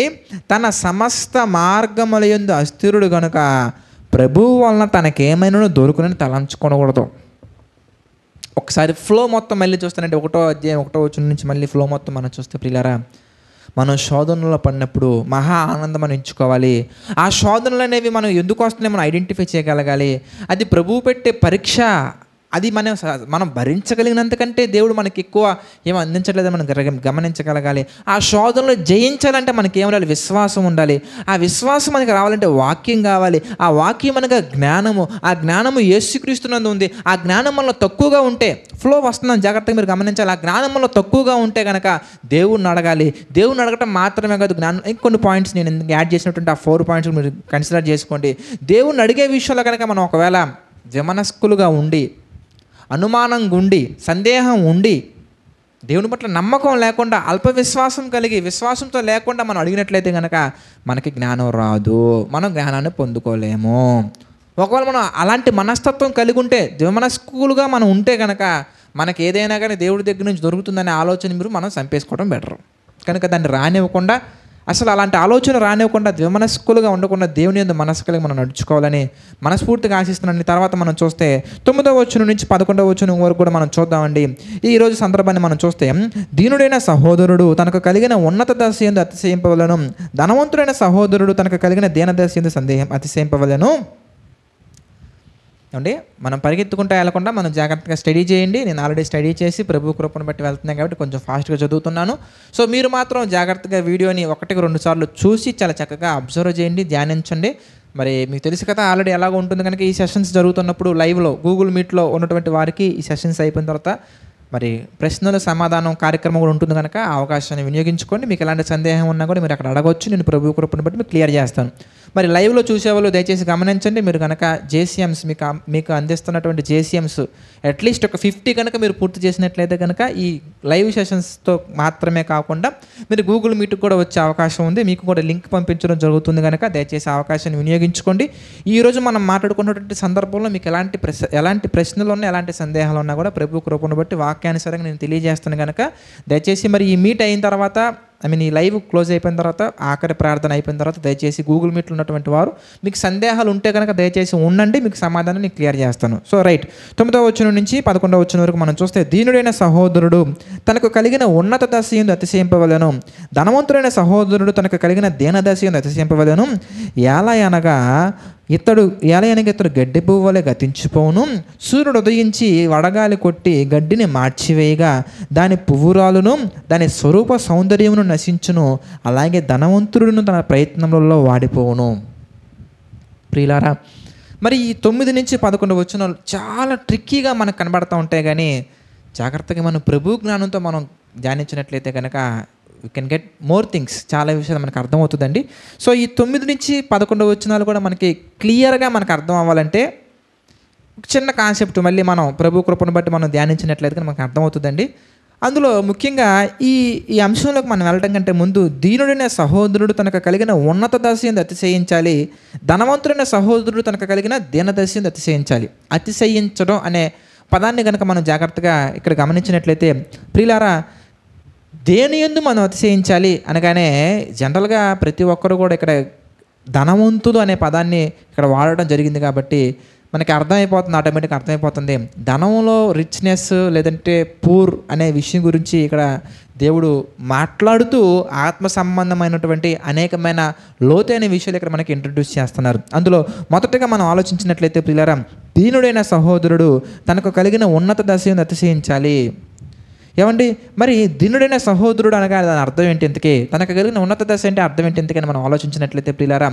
తన సమస్త మార్గముల యందు అస్థిరుడు గనుక ప్రభువు వలన తనకేమైనా దొరుకునని తలంచుకోకూడదు. ఒకసారి ఫ్లో మొత్తం మళ్ళీ చూస్తానంటే 1వ అధ్యాయం 1వ వచనం నుంచి మళ్ళీ ఫ్లో మొత్తం మనం చూస్తే ప్రియులారా, మనం శోధనలో పడినప్పుడు మహా ఆనందం మనం ఎంచుకోవాలి. ఆ శోధనలు అనేవి మనం ఎందుకు వస్తున్నాయి మనం ఐడెంటిఫై చేయగలగాలి. అది ప్రభువు పెట్టే పరీక్ష. అది మనం భరించగలిగినంతకంటే దేవుడు మనకి ఎక్కువ ఏమో అందించట్లేదు మనం గమనించగలగాలి. ఆ శోధనలో జయించాలంటే మనకి ఏం ఉండాలి, విశ్వాసం ఉండాలి. ఆ విశ్వాసం మనకి రావాలంటే వాక్యం కావాలి. ఆ వాక్యం అనగా జ్ఞానము. ఆ జ్ఞానము యేసుక్రీస్తునందు ఉంది. ఆ జ్ఞానం మనలో తక్కువగా ఉంటే ఫ్లో వస్తుందని జాగ్రత్తగా మీరు గమనించాలి. ఆ జ్ఞానం మనలో తక్కువగా ఉంటే కనుక దేవుడిని అడగాలి. దేవుడిని అడగటం మాత్రమే కాదు, జ్ఞానం ఇంకొన్ని పాయింట్స్ నేను యాడ్ చేసినటువంటి ఆ 4 పాయింట్స్ మీరు కన్సిడర్ చేసుకోండి. దేవుడిని అడిగే విషయంలో కనుక మనం ఒకవేళ ద్విమనస్కులుగా ఉండి, అనుమానంగా ఉండి, సందేహం ఉండి, దేవుని పట్ల నమ్మకం లేకుండా, అల్ప విశ్వాసం కలిగి, విశ్వాసంతో లేకుండా మనం అడిగినట్లయితే కనుక మనకి జ్ఞానం రాదు, మనం జ్ఞానాన్ని పొందుకోలేము. ఒకవేళ మనం అలాంటి మనస్తత్వం కలిగి ఉంటే, ద్విమనస్కులుగా మనం ఉంటే కనుక మనకి ఏదైనా కానీ దేవుడి దగ్గర నుంచి దొరుకుతుందనే ఆలోచన మనం చంపేసుకోవడం బెటర్. కనుక దాన్ని రానివ్వకుండా అసలు అలాంటి ఆలోచన రానివ్వకుండా ద్విమనస్కులుగా ఉండకుండా దేవుని యందు మనస్సు కలిగి మనం నడుచుకోవాలని మనస్ఫూర్తిగా ఆశిస్తున్నాను. తర్వాత మనం చూస్తే 9వ వచనం నుంచి 11వ వచనం వరకు కూడా మనం చూద్దామండి. ఈరోజు సందర్భాన్ని మనం చూస్తే, దీనుడైన సహోదరుడు తనకు కలిగిన ఉన్నత దశ యందు అతిశయింపవలెను, ధనవంతుడైన సహోదరుడు తనకు కలిగిన దీనదశ యందు అతిశయింపవలెను. ఏమండి, మనం పరిగెత్తుకుంటూ వెళ్లకుండా మనం జాగ్రత్తగా స్టడీ చేయండి. నేను ఆల్రెడీ స్టడీ చేసి ప్రభు కృపను బట్టి వెళ్తున్నాను కాబట్టి కొంచెం ఫాస్ట్గా చదువుతున్నాను. సో మీరు మాత్రం జాగ్రత్తగా వీడియోని 1-2 సార్లు చూసి చాలా చక్కగా అబ్జర్వ్ చేయండి, ధ్యానించండి. మరి మీకు తెలుసు కదా ఆల్రెడీ ఎలాగ ఉంటుంది కనుక ఈ సెషన్స్ జరుగుతున్నప్పుడు లైవ్లో గూగుల్ మీట్లో ఉన్నటువంటి వారికి ఈ సెషన్స్ అయిపోయిన తర్వాత మరి ప్రశ్నల సమాధానం కార్యక్రమం కూడా ఉంటుంది కనుక ఆ అవకాశాన్ని వినియోగించుకోండి. మీకు ఎలాంటి సందేహం ఉన్నా కూడా మీరు అక్కడ అడగవచ్చు. నేను ప్రభు కృపను బట్టి మీకు క్లియర్ చేస్తాను. మరి లైవ్లో చూసేవాళ్ళు దయచేసి గమనించండి. మీరు కనుక జేసీఎమ్స్ మీకు అందిస్తున్నటువంటి జేసీఎమ్స్ అట్లీస్ట్ ఒక 50 కనుక మీరు పూర్తి చేసినట్లయితే కనుక ఈ లైవ్ సెషన్స్తో మాత్రమే కాకుండా మీరు గూగుల్ మీట్కి కూడా వచ్చే అవకాశం ఉంది. మీకు కూడా లింక్ పంపించడం జరుగుతుంది కనుక దయచేసి అవకాశాన్ని వినియోగించుకోండి. ఈరోజు మనం మాట్లాడుకున్నటువంటి సందర్భంలో మీకు ఎలాంటి ప్రశ్నలు ఉన్నా ఎలాంటి సందేహాలు ఉన్నా కూడా ప్రభు కృపను బట్టి వాక్యానుసారంగా నేను తెలియజేస్తాను కనుక దయచేసి మరి ఈ మీట్ అయిన తర్వాత ఈ లైవ్ క్లోజ్ అయిపోయిన తర్వాత ఆఖరి ప్రార్థన అయిపోయిన తర్వాత దయచేసి గూగుల్ మీట్లో ఉన్నటువంటి వారు మీకు సందేహాలు ఉంటే కనుక దయచేసి ఉండండి, మీకు సమాధానం నేను క్లియర్ చేస్తాను. సో రైట్, 9వ వచనం నుంచి 11వ వచనం వరకు మనం చూస్తే, దీనుడైన సహోదరుడు తనకు కలిగిన ఉన్నత దశ యందు అతిశయింపవలెను, ధనవంతుడైన సహోదరుడు తనకు కలిగిన దీనదశ యందు అతిశయింపవలెను. ఏలయనగా ఇతడు గడ్డి పువ్వు వలె గతించిపోవును. సూర్యుడు ఉదయించి వడగాలి కొట్టి గడ్డిని మార్చివేయగా దాని పువ్వురాలును దాని స్వరూప సౌందర్యమును నశించును. అలాగే ధనవంతుడును తన ప్రయత్నములలో వాడిపోవును. ప్రియులారా, మరి ఈ 9 నుంచి 11 వచనాలు చాలా ట్రిక్కీగా మనకు కనబడతా ఉంటాయి. కానీ జాగ్రత్తగా మనం ప్రభు జ్ఞానంతో మనం ధ్యానించినట్లయితే కనుక we can get more things, చాలా విషయాలు మనకు అర్థమవుతుందండి. సో ఈ 9 నుంచి 11 వచనాలు కూడా మనకి క్లియర్గా మనకు అర్థం అవ్వాలంటే చిన్న కాన్సెప్ట్ మళ్ళీ మనం ప్రభు కృపను బట్టి మనం ధ్యానించినట్లయితే మనకు అర్థమవుతుందండి. అందులో ముఖ్యంగా ఈ అంశంలోకి మనం వెళ్ళడం కంటే ముందు, దీనుడైన సహోదరుడు తనకు కలిగిన ఉన్నత దశ యందు అతిశయించాలి, ధనవంతుడైన సహోదరుడు తనకు కలిగిన దీనదశ యందు అతిశయించాలి. అతిశయించడం అనే పదాన్ని కనుక మనం జాగ్రత్తగా ఇక్కడ గమనించినట్లయితే, ప్రియులారా, దేని యందు మనం అతిశయించాలి అనగానే జనరల్గా ప్రతి ఒక్కరు కూడా ఇక్కడ ధనవంతులు అనే పదాన్ని ఇక్కడ వాడడం జరిగింది కాబట్టి మనకి అర్థమైపోతుంది, ఆటోమేటిక్గా అర్థమైపోతుంది. ధనంలో రిచ్నెస్ లేదంటే పూర్ అనే విషయం గురించి ఇక్కడ దేవుడు మాట్లాడుతూ ఆత్మ సంబంధమైనటువంటి అనేకమైన లోతైన విషయాలు ఇక్కడ మనకి ఇంట్రడ్యూస్ చేస్తున్నారు. అందులో మొదటగా మనం ఆలోచించినట్లయితే ప్రియులారా, దీనుడైన సహోదరుడు తనకు కలిగిన ఉన్నత దశ యందు అతిశయించాలి. ఏమండి, మరి దీనుడైన సహోదరుడు అనగా దాని అర్థం ఏంటి? ఇంతకీ తనకు కలిగిన ఉన్నత దశ అంటే అర్థం ఏంటి? ఇంతకని మనం ఆలోచించినట్లయితే ప్రియులారా,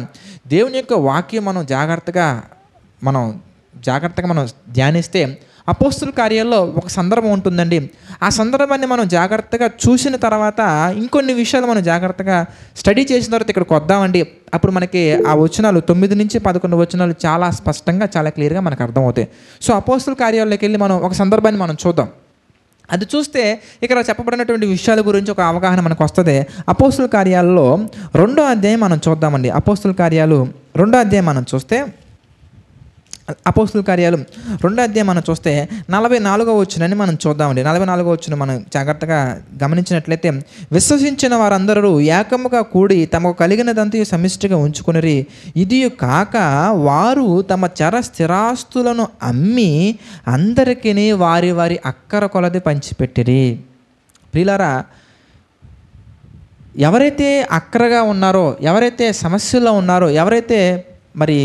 దేవుని యొక్క వాక్యం మనం జాగ్రత్తగా మనం ధ్యానిస్తే అపోస్తుల కార్యాల్లో ఒక సందర్భం ఉంటుందండి. ఆ సందర్భాన్ని మనం జాగ్రత్తగా చూసిన తర్వాత ఇంకొన్ని విషయాలు మనం జాగ్రత్తగా స్టడీ చేసిన తర్వాత ఇక్కడికి వద్దామండి. అప్పుడు మనకి ఆ వచనాలు 9 నుంచి 11 వచనాలు చాలా స్పష్టంగా చాలా క్లియర్గా మనకు అర్థమవుతాయి. సో అపోస్తుల కార్యాల్లోకి వెళ్ళి మనం ఒక సందర్భాన్ని మనం చూద్దాం. అది చూస్తే ఇక్కడ చెప్పబడినటువంటి విషయాల గురించి ఒక అవగాహన మనకు వస్తుంది. అపోస్తుల కార్యాలలో 2వ అధ్యాయం మనం చూద్దామండి. అపోస్తుల కార్యాలు 2వ అధ్యాయం మనం చూస్తే, అపోస్తుల కార్యాలు 2వ అధ్యాయం మనం చూస్తే 44వ వచనాన్ని మనం చూద్దామండి. 44వ వచనం మనం జాగ్రత్తగా గమనించినట్లయితే, విశ్వసించిన వారందరూ ఏకముగా కూడి తమకు కలిగినదంతా సమిష్టిగా ఉంచుకునిరి. ఇది కాక వారు తమ స్థిరాస్తులను అమ్మి అందరికీ వారి వారి అక్కర కొలది పంచిపెట్టిరి. ప్రియులారా, ఎవరైతే అక్కరగా ఉన్నారో, ఎవరైతే సమస్యల్లో ఉన్నారో, ఎవరైతే మరి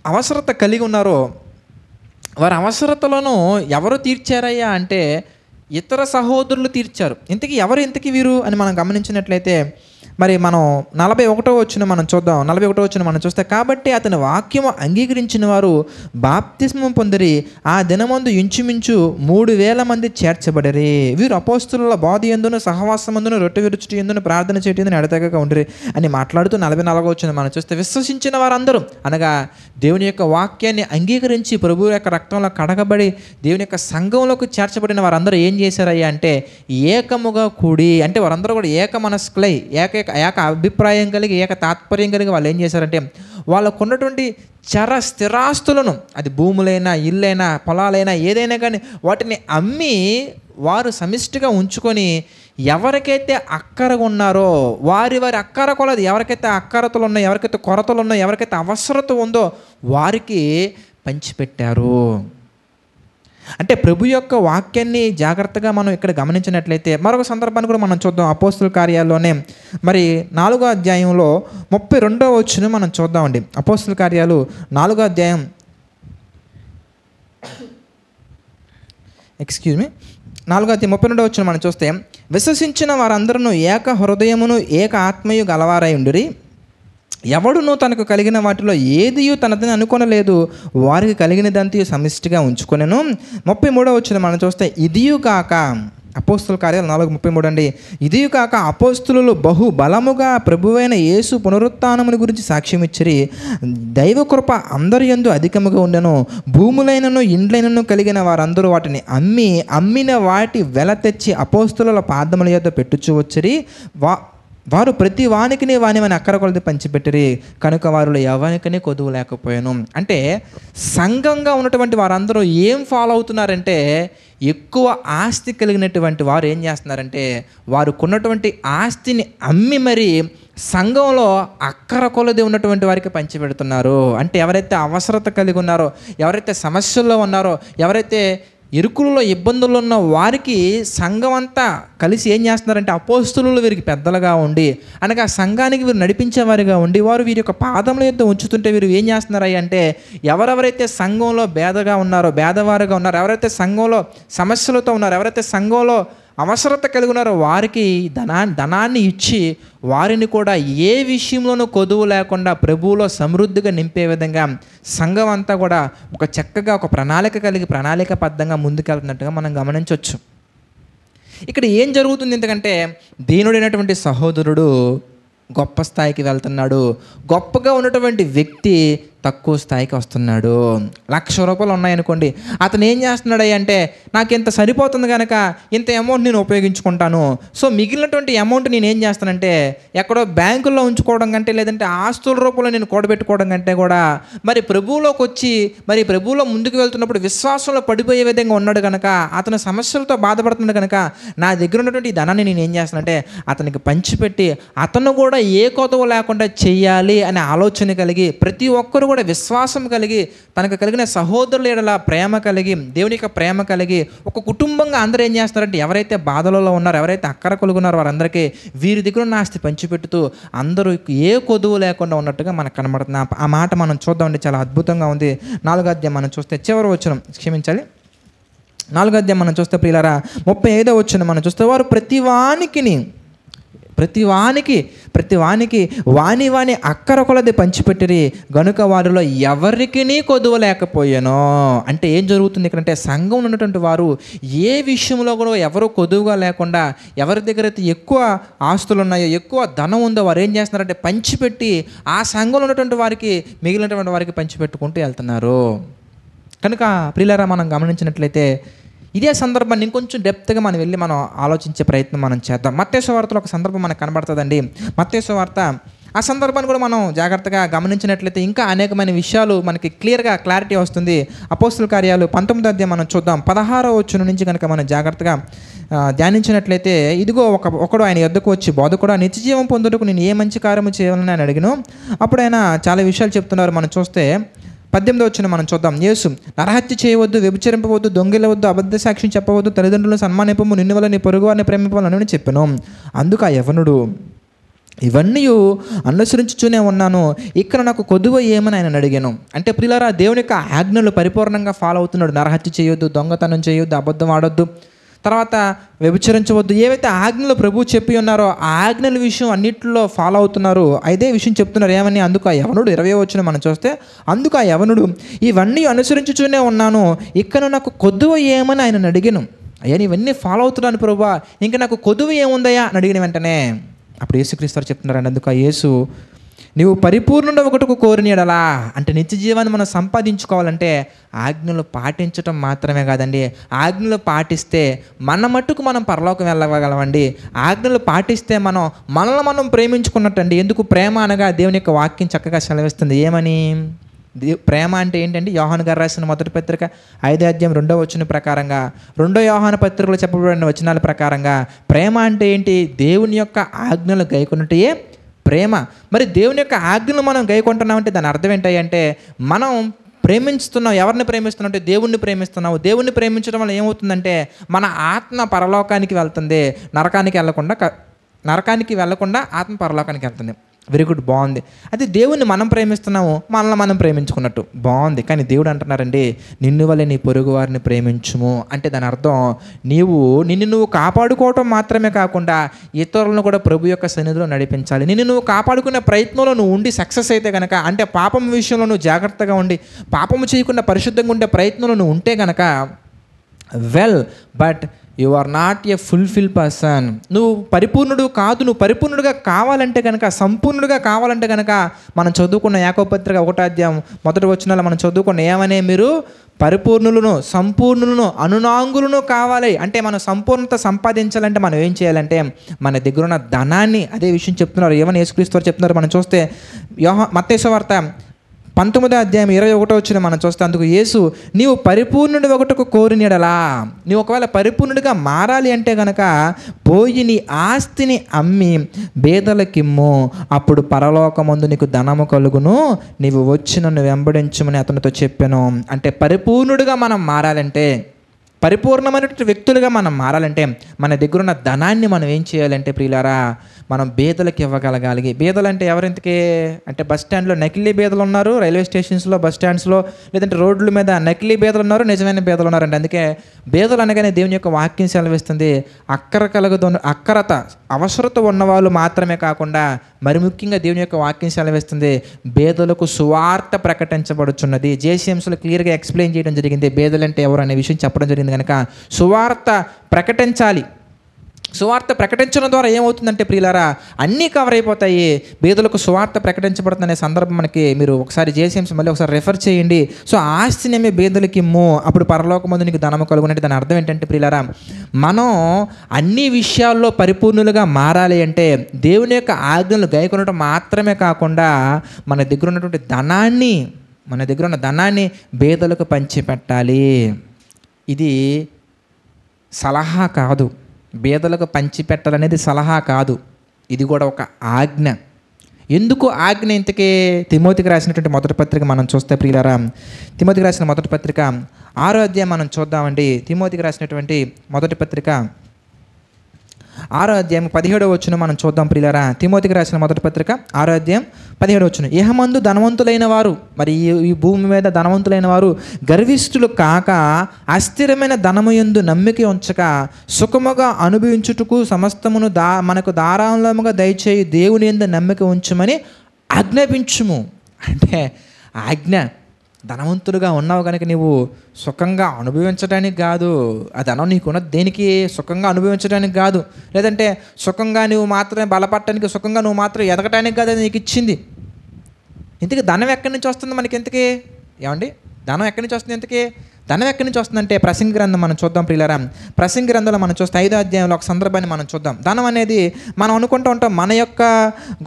అవసరత కలిగి ఉన్నారో, వారి అవసరతలను ఎవరు తీర్చారయ్యా అంటే ఇతర సహోదరులు తీర్చారు. ఇంతకీ వీరు అని మనం గమనించినట్లయితే మరి మనం 41వ వచనం మనం చూద్దాం. 41వ వచనం మనం చూస్తే, కాబట్టి అతని వాక్యము అంగీకరించిన వారు బాప్తిస్మం పొందిరి. ఆ దినమందు ఇంచుమించు 3000 మంది చేర్చబడిరి. వీరు అపోస్తుల బోధ యందును సహవాసమందును రొట్టె విరుచుట యందును ప్రార్థన చేయటందును ఎడతెగక ఉండిరి అని మాట్లాడుతూ 44వ వచనం మనం చూస్తే, విశ్వసించిన వారందరూ అనగా దేవుని యొక్క వాక్యాన్ని అంగీకరించి ప్రభువు యొక్క రక్తంలో కడగబడి దేవుని యొక్క సంఘంలోకి చేర్చబడిన వారందరూ ఏం చేశారయ్యా అంటే ఏకముగా కూడి, అంటే వారందరూ కూడా ఏక మనస్కులై ఏకైక ఏక అభిప్రాయం కలిగి ఏక తాత్పర్యం కలిగి వాళ్ళు ఏం చేశారంటే వాళ్ళకు ఉన్నటువంటి స్థిరాస్తులను, అది భూములైనా ఇల్లైనా పొలాలైనా ఏదైనా కానీ వాటిని అమ్మి వారు సమిష్టిగా ఉంచుకొని ఎవరికైతే అక్కరగా ఉన్నారో వారి అక్కర కొలది, ఎవరికైతే అక్కరతలు ఉన్నాయో, ఎవరికైతే కొరతలు ఉన్నాయో, ఎవరికైతే అవసరత ఉందో వారికి పంచిపెట్టారు. అంటే ప్రభు యొక్క వాక్యాన్ని జాగ్రత్తగా మనం ఇక్కడ గమనించినట్లయితే మరొక సందర్భాన్ని కూడా మనం చూద్దాం. అపోస్తుల కార్యాల్లోనే మరి 4వ అధ్యాయంలో 32వ వచనం మనం చూద్దామండి. అపోస్తుల కార్యాలు 4వ అధ్యాయం 4వ అధ్యాయం 32వ వచనం మనం చూస్తే, విశ్వసించిన వారందరూ ఏక హృదయమును ఏక ఆత్మయు గలవారై ఉండిరి. ఎవడునూ తనకు కలిగిన వాటిలో ఏదియు తనదని అనుకొనలేదు, వారికి కలిగినదంతా సమిష్టిగా ఉంచుకొనెను. 33వ వచనం మనం చూస్తే, ఇదియు కాక, అపోస్తుల కార్యాలు 4:33 అండి, ఇదియు కాక అపోస్తులు బహు బలముగా ప్రభువైన యేసు పునరుత్థానముని గురించి సాక్ష్యం ఇచ్చిరి. దైవకృప అందరి యందు అధికముగా ఉండెను. భూములైనను ఇండ్లైనను కలిగిన వారందరూ వాటిని అమ్మిన వాటి వెల తెచ్చి అపోస్తుల పాదముల యొద్ద పెట్టుచూ వచ్చిరి. వారు ప్రతి వానికి వాని అక్కర కొలది పంచిపెట్టిరి, కనుక వారిలో ఎవరికని కొదువు లేకపోయాను. అంటే సంఘంగా ఉన్నటువంటి వారందరూ ఏం ఫాలో అవుతున్నారంటే, ఎక్కువ ఆస్తి కలిగినటువంటి వారు ఏం చేస్తున్నారంటే వారు కొన్నటువంటి ఆస్తిని అమ్మి మరి సంఘంలో అక్కర కొలది ఉన్నటువంటి వారికి పంచిపెడుతున్నారు. అంటే ఎవరైతే అవసరత కలిగి ఉన్నారో, ఎవరైతే సమస్యల్లో ఉన్నారో, ఎవరైతే ఇరుకులలో ఇబ్బందుల్లో ఉన్న వారికి సంఘం అంతా కలిసి ఏం చేస్తున్నారంటే అపోస్తులు వీరికి పెద్దలుగా ఉండి, అనగా సంఘానికి వీరు నడిపించేవారిగా ఉండి వారు వీరి యొక్క పాదముల యొద్ద ఉంచుతుంటే వీరు ఏం చేస్తున్నారు అంటే, ఎవరెవరైతే సంఘంలో భేదవారుగా ఉన్నారో, ఎవరైతే సంఘంలో సమస్యలతో ఉన్నారో, ఎవరైతే సంఘంలో అవసరత కలిగి ఉన్నారో వారికి ధనాన్ని ఇచ్చి వారిని కూడా ఏ విషయంలోనూ కొదువు లేకుండా ప్రభువులో సమృద్ధిగా నింపే విధంగా సంఘం అంతా కూడా ఒక చక్కగా ఒక ప్రణాళికబద్ధంగా ముందుకెళ్తున్నట్టుగా మనం గమనించవచ్చు. ఇక్కడ ఏం జరుగుతుంది ఎందుకంటే, దీనుడైనటువంటి సహోదరుడు గొప్ప స్థాయికి వెళ్తున్నాడు, గొప్పగా ఉన్నటువంటి వ్యక్తి తక్కువ స్థాయికి వస్తున్నాడు. 1,00,000 రూపాయలు ఉన్నాయనుకోండి, అతను ఏం చేస్తున్నాడు అంటే, నాకు ఇంత సరిపోతుంది కనుక ఇంత అమౌంట్ నేను ఉపయోగించుకుంటాను, సో మిగిలినటువంటి అమౌంట్ నేను ఏం చేస్తానంటే ఎక్కడో బ్యాంకుల్లో ఉంచుకోవడం కంటే, లేదంటే ఆస్తుల రూపంలో నేను కూడబెట్టుకోవడం కంటే కూడా మరి ప్రభువులోకి వచ్చి మరి ప్రభువులో ముందుకు వెళ్తున్నప్పుడు విశ్వాసంలో పడిపోయే విధంగా ఉన్నాడు కనుక, అతను సమస్యలతో బాధపడుతున్నాడు కనుక నా దగ్గర ఉన్నటువంటి ఈ ధనాన్ని నేను ఏం చేస్తానంటే అతనికి పంచిపెట్టి అతను కూడా ఏ కొదవ లేకుండా చెయ్యాలి అనే ఆలోచన కలిగి, ప్రతి ఒక్కరు కూడా విశ్వాసం కలిగి, తనకు కలిగిన సహోదరుల ఎడల ప్రేమ కలిగి, దేవుని యొక్క ప్రేమ కలిగి ఒక కుటుంబంగా అందరూ ఏం చేస్తారంటే, ఎవరైతే బాధలలో ఉన్నారో, ఎవరైతే అక్కర కొలుగున్నారో వారందరికీ వీరి దగ్గర ఉన్న ఆస్తి పంచిపెట్టుతూ అందరూ ఏ కొదువు లేకుండా ఉన్నట్టుగా మనకు కనబడుతుంది. ఆ మాట మనం చూద్దామండి, చాలా అద్భుతంగా ఉంది. 4వ అధ్యాయం మనం చూస్తే చివరి వచనం, 4వ అధ్యాయం మనం చూస్తే ప్రియులారా 35వ వచనం మనం చూస్తే, వారు ప్రతి వానికి వాని అక్కర కొలది పంచిపెట్టిరి, గనుక వారిలో ఎవరికి కొదువ లేకపోయానో. అంటే ఏం జరుగుతుంది ఇక్కడ అంటే, సంఘం ఉన్నటువంటి వారు ఏ విషయంలో కూడా ఎవరు కొదువుగా లేకుండా, ఎవరి దగ్గర అయితే ఎక్కువ ఆస్తులు ఉన్నాయో, ఎక్కువ ధనం ఉందో వారు ఏం చేస్తున్నారంటే పంచిపెట్టి ఆ సంఘంలో ఉన్నటువంటి వారికి, మిగిలినటువంటి వారికి పంచిపెట్టుకుంటూ వెళ్తున్నారు. కనుక ప్రియులారా మనం గమనించినట్లయితే ఇదే సందర్భాన్ని ఇంకొంచెం డెప్త్గా మనం ఆలోచించే ప్రయత్నం మనం చేద్దాం. మత్తయి సువార్తలో ఒక సందర్భం మనకు కనబడుతుందండి. మత్తయి సువార్త ఆ సందర్భాన్ని కూడా మనం జాగ్రత్తగా గమనించినట్లయితే ఇంకా అనేకమైన విషయాలు మనకి క్లారిటీ వస్తుంది. అపోస్తుల కార్యాలు 19వ అధ్యాయం మనం చూద్దాం. 16వ వచనం నుంచి కనుక మనం జాగ్రత్తగా ధ్యానించినట్లయితే, ఇదిగో ఒకడు ఆయన యొద్దకు వచ్చి, బోధకుడా, నిత్యజీవం పొందుటకు నేను ఏ మంచి కార్యము చేయాలని ఆయన అడిగాను. అప్పుడు ఆయన చాలా విషయాలు చెప్తున్నారు. మనం చూస్తే 18వ వచనం మనం చూద్దాం. యేసు, నరహత్య చేయవద్దు, వ్యభిచరింపవద్దు, దొంగిలవద్దు, అబద్ధ సాక్ష్యం చెప్పవద్దు, తల్లిదండ్రులను సన్మానింపము, నిన్ను వల్ల నీ పొరుగు వారిని ప్రేమింపాలని చెప్పాను. అందుకు ఆ యవనుడు, ఇవన్నీ అనుసరించుతూనే ఉన్నాను, ఇక్కడ నాకు కొదువ ఏమని ఆయన అడిగాను. అంటే ప్రియులారా, దేవుని యొక్క ఆజ్ఞలు పరిపూర్ణంగా ఫాలో అవుతున్నాడు. నరహత్య చేయొద్దు, దొంగతనం చేయొద్దు, అబద్ధం ఆడొద్దు, తర్వాత వ్యభిచరించవద్దు, ఏవైతే ఆజ్ఞలు ప్రభు చెప్పి ఉన్నారో ఆ ఆజ్ఞల విషయం అన్నింటిలో ఫాలో అవుతున్నారు. అదే విషయం చెప్తున్నారు. ఏమని? అందుకు ఆ యవనుడు, 20వ వచనం మనం చూస్తే, అందుకు ఆ యవనుడు, ఇవన్నీ అనుసరించుతూనే ఉన్నాను, ఇక్కడ నాకు కొదువ ఏమని ఆయన అడిగాను. అయ్యా, ఇవన్నీ ఫాలో అవుతున్నాను ప్రభువా, ఇంకా నాకు కొదువ ఏముందయ్యా అని అడిగిన వెంటనే అప్పుడు యేసుక్రీస్తు చెప్తున్నారండి. అందుకు ఆ యేసు, నీవు పరిపూర్ణుడు ఒకటికి కోరిన యెడల, అంటే నిత్య జీవాన్ని మనం సంపాదించుకోవాలంటే ఆజ్ఞలు పాటించటం మాత్రమే కాదండి, ఆజ్ఞలు పాటిస్తే మన మట్టుకు మనం పరలోకం వెళ్ళగలమండి. ఆజ్ఞలు పాటిస్తే మనల్ని మనం ప్రేమించుకున్నట్టండి. ఎందుకు? ప్రేమ అనగా దేవుని యొక్క వాక్యం చక్కగా సెలవిస్తుంది. ఏమని? ప్రేమ అంటే ఏంటంటే యోహాను గారు రాసిన మొదటి పత్రిక 5వ అధ్యాయం 2వ వచనం ప్రకారంగా, 2వ యోహాను పత్రికలో చెప్పబడిన వచనాల ప్రకారంగా ప్రేమ అంటే ఏంటి? దేవుని యొక్క ఆజ్ఞలు గైకొనుటే ప్రేమ. మరి దేవుని యొక్క ఆజ్ఞలు మనం గైకొంటున్నామంటే దాని అర్థం ఏంటంటే మనం ప్రేమిస్తున్నావు. ఎవరిని ప్రేమిస్తున్నావు అంటే దేవుణ్ణి ప్రేమిస్తున్నావు. దేవుణ్ణి ప్రేమించడం వల్ల ఏమవుతుందంటే మన ఆత్మ పరలోకానికి వెళ్తుంది, నరకానికి వెళ్ళకుండా ఆత్మ పరలోకానికి వెళ్తుంది. వెరీ గుడ్, బాగుంది. అది దేవుణ్ణి మనం ప్రేమిస్తున్నాము, మనల్ని మనం ప్రేమించుకున్నట్టు బాగుంది. కానీ దేవుడు అంటున్నారండి, నిన్ను వల్లే నీ పొరుగు వారిని ప్రేమించుము అంటే దాని అర్థం నిన్ను కాపాడుకోవటం మాత్రమే కాకుండా ఇతరులను కూడా ప్రభు యొక్క సన్నిధిలో నడిపించాలి. నువ్వు కాపాడుకునే ప్రయత్నంలో నువ్వు ఉండి సక్సెస్ అయితే కనుక, అంటే పాపం విషయంలో నువ్వు జాగ్రత్తగా ఉండి పాపము చేయకుండా పరిశుద్ధంగా ఉండే ప్రయత్నంలో నువ్వు ఉంటే కనుక but you are not a fulfil person. నువ్వు పరిపూర్ణుడు కాదు. నువ్వు పరిపూర్ణుడిగా కావాలంటే కనుక, సంపూర్ణుడిగా కావాలంటే కనుక మనం చదువుకున్న యాకోబు పత్రిక 1వ అధ్యాయం 1వ వచనంలో మనం చదువుకున్న ఏమనే, మీరు పరిపూర్ణులను, సంపూర్ణులను, అనునాంగులను కావాలి. అంటే మనం సంపూర్ణత సంపాదించాలంటే మనం ఏం చేయాలంటే మన దగ్గర ఉన్న ధనాన్ని, అదే విషయం చెప్తున్నారు. ఏమని యేసుక్రీస్తు వారు చెప్తున్నారు మనం చూస్తే మత్తయి సువార్త 19వ అధ్యాయం 21వ వచనం మనం చూస్తే, అందుకు యేసు, నీవు పరిపూర్ణుడు ఒకటికి కోరిన యెడల, నీవు ఒకవేళ పరిపూర్ణుడిగా మారాలి అంటే కనుక పోయి నీ ఆస్తిని అమ్మి బేదలకిమ్ము, అప్పుడు పరలోకమందు నీకు ధనము కలుగును, నీవు వచ్చి నన్ను వెంబడించుమని అతనితో చెప్పాను. అంటే పరిపూర్ణుడిగా మనం మారాలంటే, పరిపూర్ణమైనటువంటి వ్యక్తులుగా మనం మారాలంటే మన దగ్గర ఉన్న ధనాన్ని మనం ఏం చేయాలంటే ప్రియులారా, మనం బేదలకు ఇవ్వగలగాలి. బేదలు అంటే ఎవరింతకే అంటే బస్ స్టాండ్లో నకిలీ బేదలు ఉన్నారు, రైల్వే స్టేషన్స్లో, బస్ స్టాండ్స్లో, లేదంటే రోడ్ల మీద నకిలీ బేదలు ఉన్నారు, నిజమైన బేదలు ఉన్నారండి. అందుకే బేదలు అనగానే దేవుని యొక్క వాక్యం సెలవిస్తుంది, అక్కరత అవసరత ఉన్నవాళ్ళు మాత్రమే కాకుండా మరి ముఖ్యంగా దేవుని యొక్క వాక్యం సెలవిస్తుంది, బేదలకు సువార్త ప్రకటించబడుచున్నది. జేసీఎంస్లో క్లియర్గా ఎక్స్ప్లెయిన్ చేయడం జరిగింది, బేదలు అంటే ఎవరు అనే విషయం చెప్పడం జరిగింది. కనుక సువార్త ప్రకటించాలి. సువార్త ప్రకటించడం ద్వారా ఏమవుతుందంటే ప్రియులారా, అన్నీ కవర్ అయిపోతాయి. బేదలకు సువార్త ప్రకటించబడుతుందనే సందర్భం మనకి మీరు ఒకసారి జేసీఎంస్ మళ్ళీ ఒకసారి రెఫర్ చేయండి. సో ఆస్తినేమి బేదలకి ఇమ్ము, అప్పుడు పరలోకమందు నీకు ధనము కలుగునంటే దాని అర్థం ఏంటంటే ప్రియులారా, మనం అన్ని విషయాల్లో పరిపూర్ణులుగా మారాలి అంటే దేవుని యొక్క ఆజ్ఞలు గైకొనడం మాత్రమే కాకుండా మన దగ్గర ఉన్న ధనాన్ని బేదలకు పంచిపెట్టాలి. ఇది సలహా కాదు, బేదలకు పంచిపెట్టాలనేది సలహా కాదు, ఇది కూడా ఒక ఆజ్ఞ. ఎందుకు ఆజ్ఞ? ఇంతకీ తిమోతికి రాసినటువంటి మొదటి పత్రిక మనం చూస్తే ప్రియులారా, తిమోతికి రాసిన మొదటి పత్రిక 6వ అధ్యాయం మనం చూద్దామండి. తిమోతికి రాసినటువంటి మొదటి పత్రిక 6వ అధ్యాయం 17వ వచనం మనం చూద్దాం ప్రియులారా. తిమోతికి రాసిన మొదటి పత్రిక 6వ అధ్యాయం 17వ వచనం, ఇహమందు ధనవంతులైన వారు, మరి ఈ భూమి మీద ధనవంతులైన వారు గర్విష్ఠులు కాక అస్థిరమైన ధనము యందు నమ్మిక ఉంచక సుఖముగా అనుభవించుటకు సమస్తమును మనకు ధారాళముగా దయచేయి దేవుని యందు నమ్మిక ఉంచమని ఆజ్ఞాపించుము. అంటే ఆజ్ఞ, ధనవంతులుగా ఉన్నావు కనుక నీవు సుఖంగా అనుభవించడానికి కాదు, ఆ ధనం నీకున్న దేనికి సుఖంగా అనుభవించడానికి కాదు, లేదంటే సుఖంగా నువ్వు మాత్రమే బలపడటానికి, సుఖంగా నువ్వు మాత్రం ఎదగటానికి కాదు అది నీకు ఇచ్చింది. ఇంతకీ ధనం ఎక్కడి నుంచి వస్తుంది మనకి? ఇంతకీ ఏమండి ధనం ఎక్కడి నుంచి వస్తుంది? ఇంతకీ ధనం ఎక్కడి నుంచి వస్తుందంటే ప్రసంగి గ్రంథం మనం చూద్దాం ప్రియులారా. ప్రసంగి గ్రంథంలో మనం చూస్తే 5వ అధ్యాయంలో ఒక సందర్భాన్ని మనం చూద్దాం. ధనం అనేది మనం అనుకుంటూ ఉంటాం మన యొక్క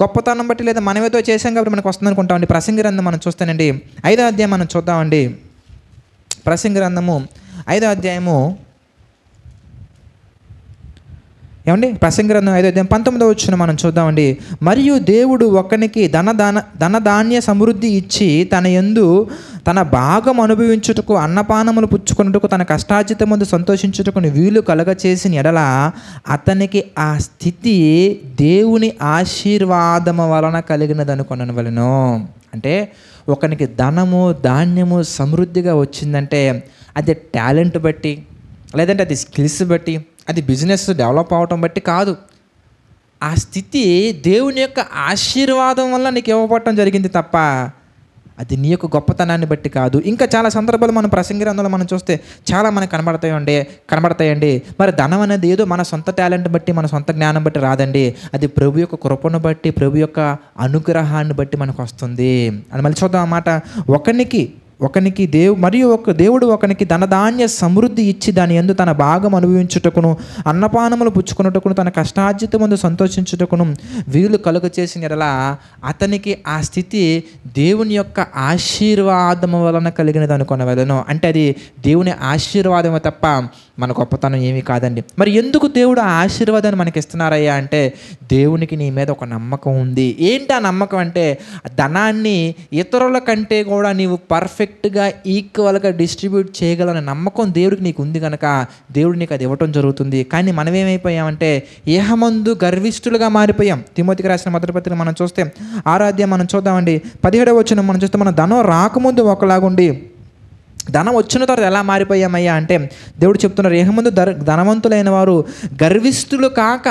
గొప్పతనం బట్టి, లేదా మనం ఏదో చేసాం కాబట్టి మనకు వస్తుంది అనుకుంటామండి. ప్రసంగి గ్రంథం మనం చూస్తానండి, 5వ అధ్యాయం మనం చూద్దామండి. ప్రసంగి గ్రంథము 5వ అధ్యాయము ఏమండి, ప్రసంగి గ్రంథం 5వ అధ్యాయం 19వ వచనం మనం చూద్దామండి. మరియు దేవుడు ఒకనికి ధనధాన్య సమృద్ధి ఇచ్చి తన యందు తన భాగం అనుభవించుటకు, అన్నపానములు పుచ్చుకొనుటకు, తన కష్టార్జితమందు సంతోషించుటకు వీలు కలగచేసిన ఎడల అతనికి ఆ స్థితి దేవుని ఆశీర్వాదము వలన కలిగినదనుకొనవలెను. అంటే ఒకనికి ధనము ధాన్యము సమృద్ధిగా వచ్చిందంటే అది టాలెంట్ బట్టి, లేదంటే అది స్కిల్స్ బట్టి, అది బిజినెస్ డెవలప్ అవటం బట్టి కాదు. ఆ స్థితి దేవుని యొక్క ఆశీర్వాదం వల్ల నీకు ఇవ్వబడటం జరిగింది తప్ప అది నీ యొక్క గొప్పతనాన్ని బట్టి కాదు. ఇంకా చాలా సందర్భాలు మనం ప్రసంగి గ్రంథంలో మనం చూస్తే చాలా మనకు కనబడతాయండి. మరి ధనం అనేది ఏదో మన సొంత టాలెంట్ బట్టి, మన సొంత జ్ఞానం బట్టి రాదండి. అది ప్రభు యొక్క కృపను బట్టి, ప్రభు యొక్క అనుగ్రహాన్ని బట్టి మనకు వస్తుంది అని మళ్ళీ చూద్దాం అన్నమాట. ఒకనికి దేవుడు ఒకనికి ధనధాన్య సమృద్ధి ఇచ్చి దాని యందు తన భాగం అనుభవించుటకును, అన్నపానములు పుచ్చుకున్నటకును, తన కష్టార్జిత ముందు సంతోషించుటకును వీలు కలుగ చేసిన ఎడలా అతనికి ఆ స్థితి దేవుని యొక్క ఆశీర్వాదము వలన కలిగినది అనుకొనవలెను. అంటే అది దేవుని ఆశీర్వాదమే తప్ప మన గొప్పతనం ఏమీ కాదండి. మరి ఎందుకు దేవుడు ఆ ఆశీర్వాదాన్ని మనకి ఇస్తున్నారయ్యా అంటే, దేవునికి నీ మీద ఒక నమ్మకం ఉంది. ఏంటి ఆ నమ్మకం అంటే, ధనాన్ని ఇతరుల కంటే కూడా నీవు పర్ఫెక్ట్గా ఈక్వల్గా డిస్ట్రిబ్యూట్ చేయగలనే నమ్మకం దేవుడికి నీకు ఉంది కనుక దేవుడు నీకు అది ఇవ్వటం జరుగుతుంది. కానీ మనం ఏమైపోయామంటే ఏహమందు గర్విష్ఠులుగా మారిపోయాం. తిమోతికి రాసిన మొదటి పత్రిక మనం చూస్తే 6వ అధ్యాయం మనం చూద్దామండి. 17వ వచనం మనం చూస్తే, మన ధనం రాకముందు ఒకలాగుండి ధనం వచ్చిన తర్వాత ఎలా మారిపోయామయ్యా అంటే, దేవుడు చెప్తున్నారు, ఏహమందు ధనవంతులైన వారు గర్విష్ఠులు కాక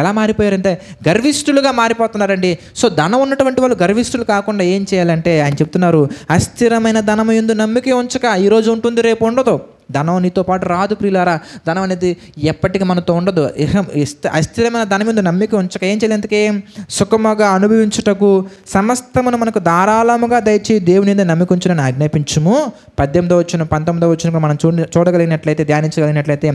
ఎలా మారిపోయారంటే గర్విష్ఠులుగా మారిపోతున్నారండి. సో ధనం ఉన్నటువంటి వాళ్ళు గర్విష్ఠులు కాకుండా ఏం చేయాలంటే ఆయన చెప్తున్నారు, అస్థిరమైన ధనము యందు నమ్మిక ఉంచక, ఈరోజు ఉంటుంది రేపు ఉండదు. ధనం నీతో పాటు రాదు ప్రియులారా. ధనం అనేది ఎప్పటికీ మనతో ఉండదు. అస్థిరమైన ధనం మీద నమ్మిక ఉంచక ఏం చేయాలి, ఎంతకే సుఖముగా అనుభవించుటకు సమస్తమును మనకు ధారాళముగా దయచి దేవుని మీద నమ్మిక ఉంచునని ఆజ్ఞాపించుము. 18వ వచనం 19వ వచనం మనం చూడగలిగినట్లయితే, ధ్యానించగలిగినట్లయితే,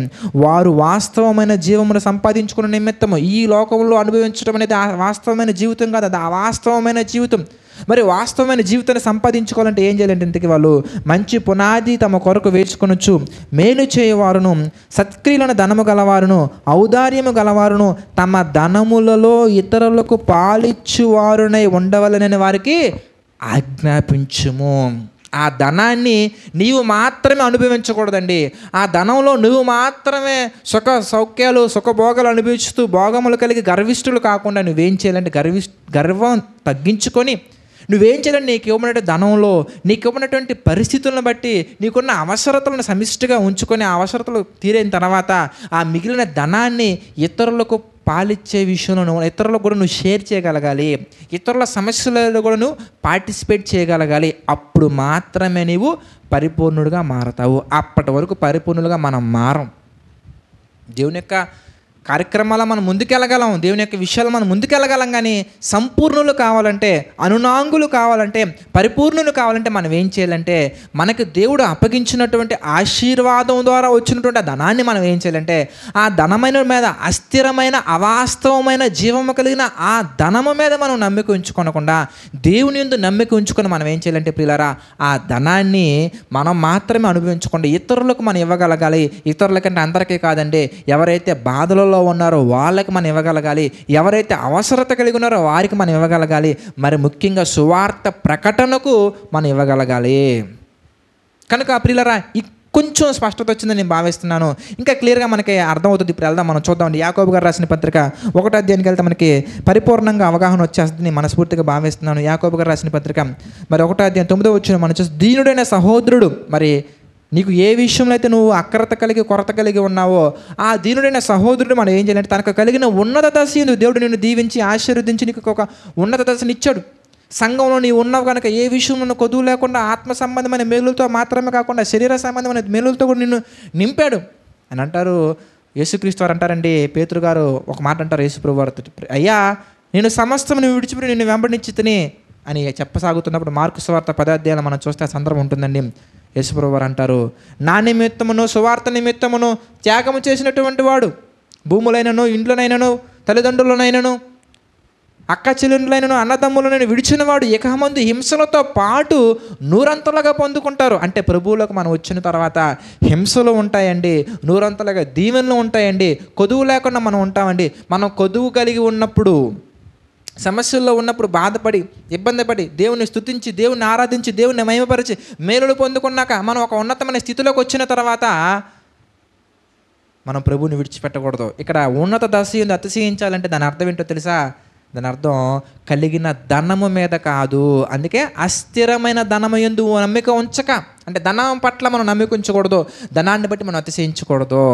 వారు వాస్తవమైన జీవమును సంపాదించుకునే నిమిత్తము, ఈ లోకంలో అనుభవించడం అనేది వాస్తవమైన జీవితం కాదు, అది వాస్తవమైన జీవితం. మరి వాస్తవమైన జీవితాన్ని సంపాదించుకోవాలంటే ఏం చేయాలంటే, ఇంతకీ వాళ్ళు మంచి పునాది తమ కొరకు వేసుకొనొచ్చు, మేలు చేయవారును, సత్క్రియలను ధనము గలవారును, ఔదార్యము గలవారును, తమ ధనములలో ఇతరులకు పాలిచ్చువారునై ఉండవలనని వారికి ఆజ్ఞాపించుము. ఆ ధనాన్ని నీవు మాత్రమే అనుభవించకూడదండి. ఆ ధనంలో నువ్వు మాత్రమే సౌఖ్యాలు సుఖభోగాలు అనుభవిస్తూ భోగములు కలిగి గర్విష్ఠులు కాకుండా నువ్వేం చేయాలంటే గర్వం తగ్గించుకొని నువ్వేం చేయాలంటే, నీకు ఇవ్వబడిన ధనంలో నీకు ఇవ్వబడినటువంటి పరిస్థితులను బట్టి నీకున్న అవసరతలను సమిష్టిగా ఉంచుకొని ఆ అవసరతలు తీరైన తర్వాత ఆ మిగిలిన ధనాన్ని ఇతరులకు పాలిచ్చే విషయంలో ఇతరులకు కూడా నువ్వు షేర్ చేయగలగాలి. ఇతరుల సమస్యలలో కూడా నువ్వు పార్టిసిపేట్ చేయగలగాలి. అప్పుడు మాత్రమే నీవు పరిపూర్ణుడిగా మారతావు. అప్పటి వరకు పరిపూర్ణులుగా మనం మారం. దేవుని యొక్క కార్యక్రమాలు మనం ముందుకెళ్ళగలం, దేవుని యొక్క విషయాలు మనం ముందుకెళ్ళగలం. కానీ సంపూర్ణులు కావాలంటే, అనునాంగులు కావాలంటే, పరిపూర్ణులు కావాలంటే మనం ఏం చేయాలంటే, మనకు దేవుడు అప్పగించినటువంటి ఆశీర్వాదం ద్వారా వచ్చినటువంటి ఆ ధనాన్ని మనం ఏం చేయాలంటే, ఆ ధనమైన మీద అస్థిరమైన అవాస్తవమైన జీవము కలిగిన ఆ ధనము మీద మనం నమ్మిక ఉంచుకోనకుండా దేవుని యందు నమ్మిక ఉంచుకొని మనం ఏం చేయాలంటే ప్రియులారా, ఆ ధనాన్ని మనం మాత్రమే అనుభవించకుండా ఇతరులకు మనం ఇవ్వగలగాలి. ఇతరులకంటే అందరికీ కాదండి, ఎవరైతే బాధలలో ఉన్నారో వాళ్ళకి మనం ఇవ్వగలగాలి, ఎవరైతే అవసరత కలిగి ఉన్నారో వారికి మనం ఇవ్వగలగాలి, మరి ముఖ్యంగా సువార్త ప్రకటనకు మనం ఇవ్వగలగాలి. కనుక ప్రియులారా, కొంచెం స్పష్టత వచ్చిందని నేను భావిస్తున్నాను. ఇంకా క్లియర్గా మనకి అర్థమవుతుంది. ఇప్పుడు వెళ్దాం, మనం చూద్దామండి. యాకోబు గారు రాసిన పత్రిక 1వ అధ్యాయానికి వెళ్తే మనకి పరిపూర్ణంగా అవగాహన వచ్చేస్తుంది మనస్ఫూర్తిగా భావిస్తున్నాను. యాకోబు గారు రాసిన పత్రిక మరి 1వ అధ్యాయం 9వ వచనం మనం చూస్తే, దీనుడైన సహోదరుడు, మరి నీకు ఏ విషయంలో అయితే నువ్వు కొరత కలిగి ఉన్నావో ఆ దీనుడైన సహోదరుడు మనం ఏం చేయాలంటే, తనకు కలిగిన ఉన్నత దశను దేవుడు నిన్ను దీవించి ఆశీర్వదించి నీకు ఒక ఉన్నత దశను ఇచ్చాడు. సంఘంలో నీవు ఉన్నావు కనుక ఏ విషయంలో కొదువు లేకుండా ఆత్మ సంబంధమైన మేలులతో మాత్రమే కాకుండా శరీర సంబంధమైన మేలులతో కూడా నిన్ను నింపాడు అని అంటారు. యేసుక్రీస్తు వారు అంటారండి, పేతురు గారు ఒక మాట అంటారు యేసుప్రభు వారితో, అయ్యా నేను సమస్తమును విడిచిపెట్టి నిన్ను వెంబడించితిని అని చెప్పసాగుతున్నప్పుడు మార్కు సువార్త 10వ అధ్యాయం మనం చూస్తే ఆ సందర్భం ఉంటుందండి. యేసుప్రభు వారు అంటారు, నా నిమిత్తమును సువార్త నిమిత్తమును త్యాగము చేసినటువంటి వాడు భూములైనను, ఇండ్లనైనను, తల్లిదండ్రులనైనను, అక్క చెల్లెండ్లైనను, అన్నదమ్ములనైనా విడిచిన వాడు ఇకమందు హింసలతో పాటు నూరంతలుగా పొందుకుంటారు. అంటే ప్రభువులకు మనం వచ్చిన తర్వాత హింసలు ఉంటాయండి, నూరంతలుగా దీవెనలు ఉంటాయండి. కొదువు లేకుండా మనం ఉంటామండి. మనం కొదువు కలిగి ఉన్నప్పుడు, సమస్యల్లో ఉన్నప్పుడు బాధపడి ఇబ్బంది పడి దేవుని స్తుతించి దేవుని ఆరాధించి దేవుని మహిమపరిచి మేలులు పొందుకున్నాక మనం ఒక ఉన్నతమైన స్థితిలోకి వచ్చిన తర్వాత మనం ప్రభువుని విడిచిపెట్టకూడదు. ఇక్కడ ఉన్నత దశ అతిశయించాలంటే దాని అర్థం ఏంటో తెలుసా? దాని అర్థం కలిగిన ధనము మీద కాదు. అందుకే అస్థిరమైన ధనము యందు నమ్మిక ఉంచక, అంటే ధనం పట్ల మనం నమ్మిక ఉంచకూడదు, ధనాన్ని బట్టి మనం అతిశయించకూడదు.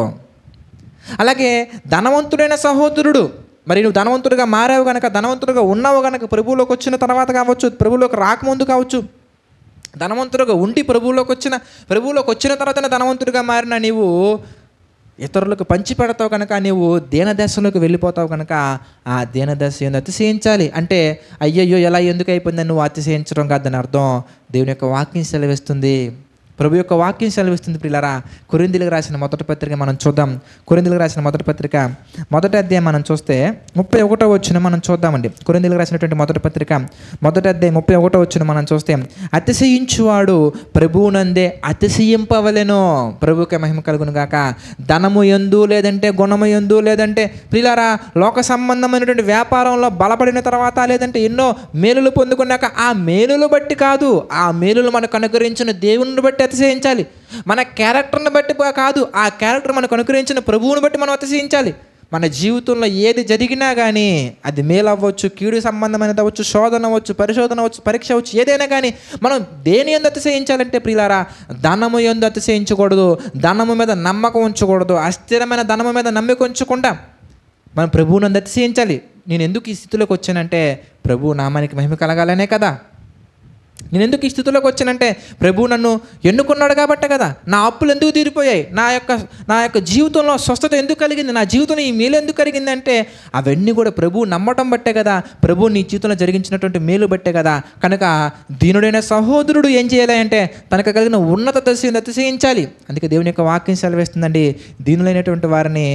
అలాగే ధనవంతుడైన సహోదరుడు, మరి నువ్వు ధనవంతుడిగా మారావు కనుక, ధనవంతుడిగా ఉన్నావు కనుక, ప్రభువులోకి వచ్చిన తర్వాత కావచ్చు, ప్రభువులోకి రాకముందు కావచ్చు, ధనవంతుడుగా ఉండి ప్రభువులోకి వచ్చిన తర్వాత ధనవంతుడిగా మారిన నీవు ఇతరులకు పంచి పెడతావు కనుక నీవు దీనదశలోకి వెళ్ళిపోతావు కనుక ఆ దీనదశ ఏందో అతిశయించాలి. అంటే అయ్యయ్యో ఎలా ఎందుకు అయిపోయిందని నువ్వు అతిశయించడం కాదని అర్థం. దేవుని యొక్క వాక్యం సెలవిస్తుంది, ప్రభు యొక్క వాక్యం సెలవిస్తుంది. ప్రియులారా, కొరింథీయులకు రాసిన మొదటి పత్రిక మనం చూద్దాం. కొరింథీయులకు రాసిన మొదటి పత్రిక మొదటి అధ్యాయం మనం చూస్తే 31వ వచనం మనం చూద్దామండి. కొరింథీయులకు రాసినటువంటి మొదటి పత్రిక మొదటి అధ్యాయం 31వ వచనం మనం చూస్తే, అతిశయించువాడు ప్రభువునందే అతిశయింపవలెను. ప్రభువుకే మహిమ కలుగును గాక. ధనము యందు లేదంటే గుణము యందు లేదంటే ప్రియులారా లోక సంబంధమైనటువంటి వ్యాపారంలో బలపడిన తర్వాత లేదంటే ఎన్నో మేలులు పొందుకున్నాక ఆ మేలులు బట్టి కాదు, ఆ మేలులు మనకు అనుగ్రహించిన దేవుని బట్టి అతిశయించాలి. మన క్యారెక్టర్ని బట్టి కాదు, ఆ క్యారెక్టర్ మనకు అనుగ్రహించిన ప్రభువుని బట్టి మనం అతిశయించాలి. మన జీవితంలో ఏది జరిగినా కానీ అది మేలు అవ్వచ్చు, కీడు సంబంధమైనది అవ్వచ్చు, శోధన అవ్వచ్చు, పరిశోధన అవ్వచ్చు, పరీక్ష అవ్వచ్చు, ఏదైనా కానీ మనం దేని యందు అతిశయించాలంటే ప్రియులారా ధనము యందు అతిశయించకూడదు, ధనము మీద నమ్మకం ఉంచకూడదు. అస్థిరమైన ధనము మీద నమ్మకం ఉంచకుండా మనం ప్రభువునందు అతిశయించాలి. నేను ఎందుకు ఈ స్థితిలోకి వచ్చానంటే ప్రభువు నామానికి మహిమ కలగాలనే కదా. నేను ఎందుకు ఈ స్థితిలోకి వచ్చానంటే ప్రభువు నన్ను ఎన్నుకున్నాడు కాబట్టే కదా. నా అప్పులు ఎందుకు తీరిపోయాయి, నా యొక్క జీవితంలో స్వస్థత ఎందుకు కలిగింది, నా జీవితంలో ఈ మేలు ఎందుకు కలిగింది అంటే అవన్నీ కూడా ప్రభువు నమ్మటం బట్టే కదా, ప్రభువు నీ జీవితంలో జరిగించినటువంటి మేలు బట్టే కదా. కనుక దీనుడైన సహోదరుడు ఏం చేయాలి అంటే తనకు కలిగిన ఉన్నత దశను అతిశయించాలి. అందుకే దేవుని యొక్క వాక్యం సెలవిస్తుందండి, దీనులైనటువంటి వారిని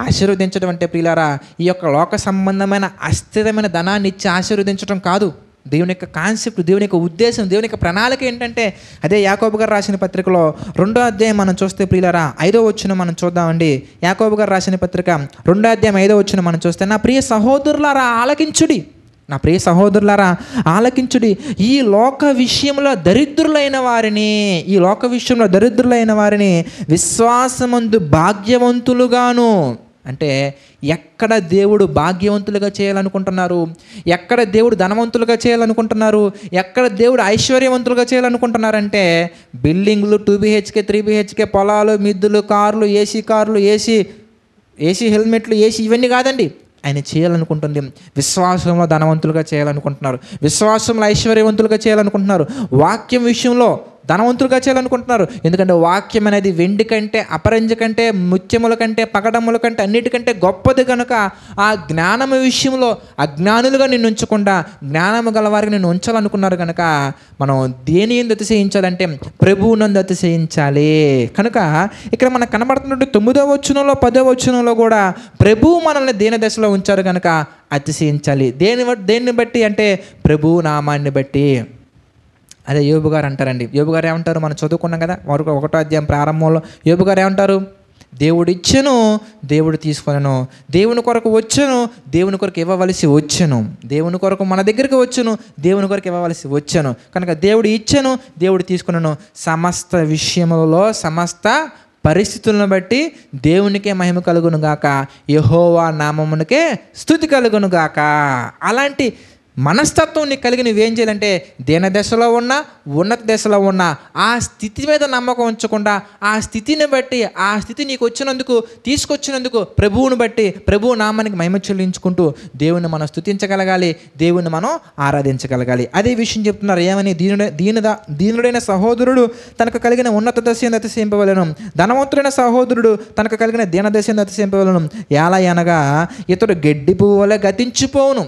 ఆశీర్వదించడం అంటే ప్రియులారా ఈ యొక్క లోక సంబంధమైన అస్థిరమైన ధనాన్ని ఇచ్చి ఆశీర్వదించడం కాదు. దేవుని యొక్క కాన్సెప్ట్, దేవుని యొక్క ఉద్దేశం, దేవుని యొక్క ప్రణాళిక ఏంటంటే అదే యాకోబు గారు రాసిన పత్రికలో 2వ అధ్యాయం మనం చూస్తే ప్రియులారా 5వ వచనం మనం చూద్దామండి. యాకోబు గారు రాసిన పత్రిక 2వ అధ్యాయం 5వ వచనం మనం చూస్తే, నా ప్రియ సహోదరులారా ఆలకించుడి, నా ప్రియ సహోదరులారా ఆలకించుడి, ఈ లోక విషయంలో దరిద్రులైన వారిని విశ్వాసమందు భాగ్యవంతులుగాను. అంటే ఎక్కడ దేవుడు భాగ్యవంతులుగా చేయాలనుకుంటున్నారు, ఎక్కడ దేవుడు ధనవంతులుగా చేయాలనుకుంటున్నారు, ఎక్కడ దేవుడు ఐశ్వర్యవంతులుగా చేయాలనుకుంటున్నారంటే బిల్డింగ్లు 2 BHK 3 BHK పొలాలు, మిద్దులు, కార్లు, ఏసీ హెల్మెట్లు, ఇవన్నీ కాదండి. ఆయన చేయాలనుకుంటుంది విశ్వాసంలో ధనవంతులుగా చేయాలనుకుంటున్నారు, విశ్వాసంలో ఐశ్వర్యవంతులుగా చేయాలనుకుంటున్నారు, వాక్యం విషయంలో ధనవంతులుగా చేయాలనుకుంటున్నారు. ఎందుకంటే వాక్యం అనేది వెండి కంటే, అపరంజి కంటే, ముత్యముల కంటే, పగడముల కంటే అన్నిటికంటే గొప్పది కనుక ఆ జ్ఞానము విషయంలో అజ్ఞానులుగా నిన్ను ఉంచకుండా జ్ఞానము గలవారికి నిన్ను ఉంచాలనుకున్నారు కనుక మనం దేని యందు అతిశయించాలంటే ప్రభువునందు అతిశయించాలి. కనుక ఇక్కడ మనకు కనబడుతున్నట్టు 9వ వచనంలో 10వ వచనంలో కూడా ప్రభువు మనల్ని దీన దశలో ఉంచారు కనుక అతిశయించాలి. దేన్ని బట్టి అంటే ప్రభువు నామాన్ని బట్టి. అదే యోబు గారు అంటారండి. యోబు గారు ఏమంటారు, మనం చదువుకున్నాం కదా 1వ అధ్యాయం ప్రారంభంలో. యోబు గారు ఏమంటారు, దేవుడు ఇచ్చెను, దేవుడు తీసుకొనెను, దేవుని కొరకు వచ్చెను, దేవుని కొరకు ఇవ్వవలసి వచ్చెను, దేవుని కొరకు మన దగ్గరికి వచ్చెను, దేవుని కొరకు ఇవ్వవలసి వచ్చెను. కనుక దేవుడు ఇచ్చెను, దేవుడు తీసుకొనెను. సమస్త విషయములలో సమస్త పరిస్థితులను బట్టి దేవునికే మహిమ కలుగును గాక, యెహోవా నామమునకే స్తుతి కలుగును గాక. అలాంటి మనస్తత్వం నీకు కలిగి నువ్వేం చేయాలంటే దీన దశలో ఉన్నా, ఉన్నత దశలో ఉన్నా ఆ స్థితి మీద నమ్మకం ఉంచకుండా ఆ స్థితిని బట్టి, ఆ స్థితి నీకు తీసుకొచ్చినందుకు ప్రభువుని బట్టి ప్రభువు నామానికి మహిమ చెల్లించుకుంటూ దేవుని మనం స్తుతించగలగాలి, దేవుని మనం ఆరాధించగలగాలి. అదే విషయం చెప్తున్నారు. ఏమని, దీనుడైన సహోదరుడు తనకు కలిగిన ఉన్నత దశను అతిశయింపవలెను, ధనవంతుడైన సహోదరుడు తనకు కలిగిన దీన దశను అతిశయింపవలెను. ఎలా అనగా ఇతడు గడ్డి పువ్వు వలె గతించిపోవును.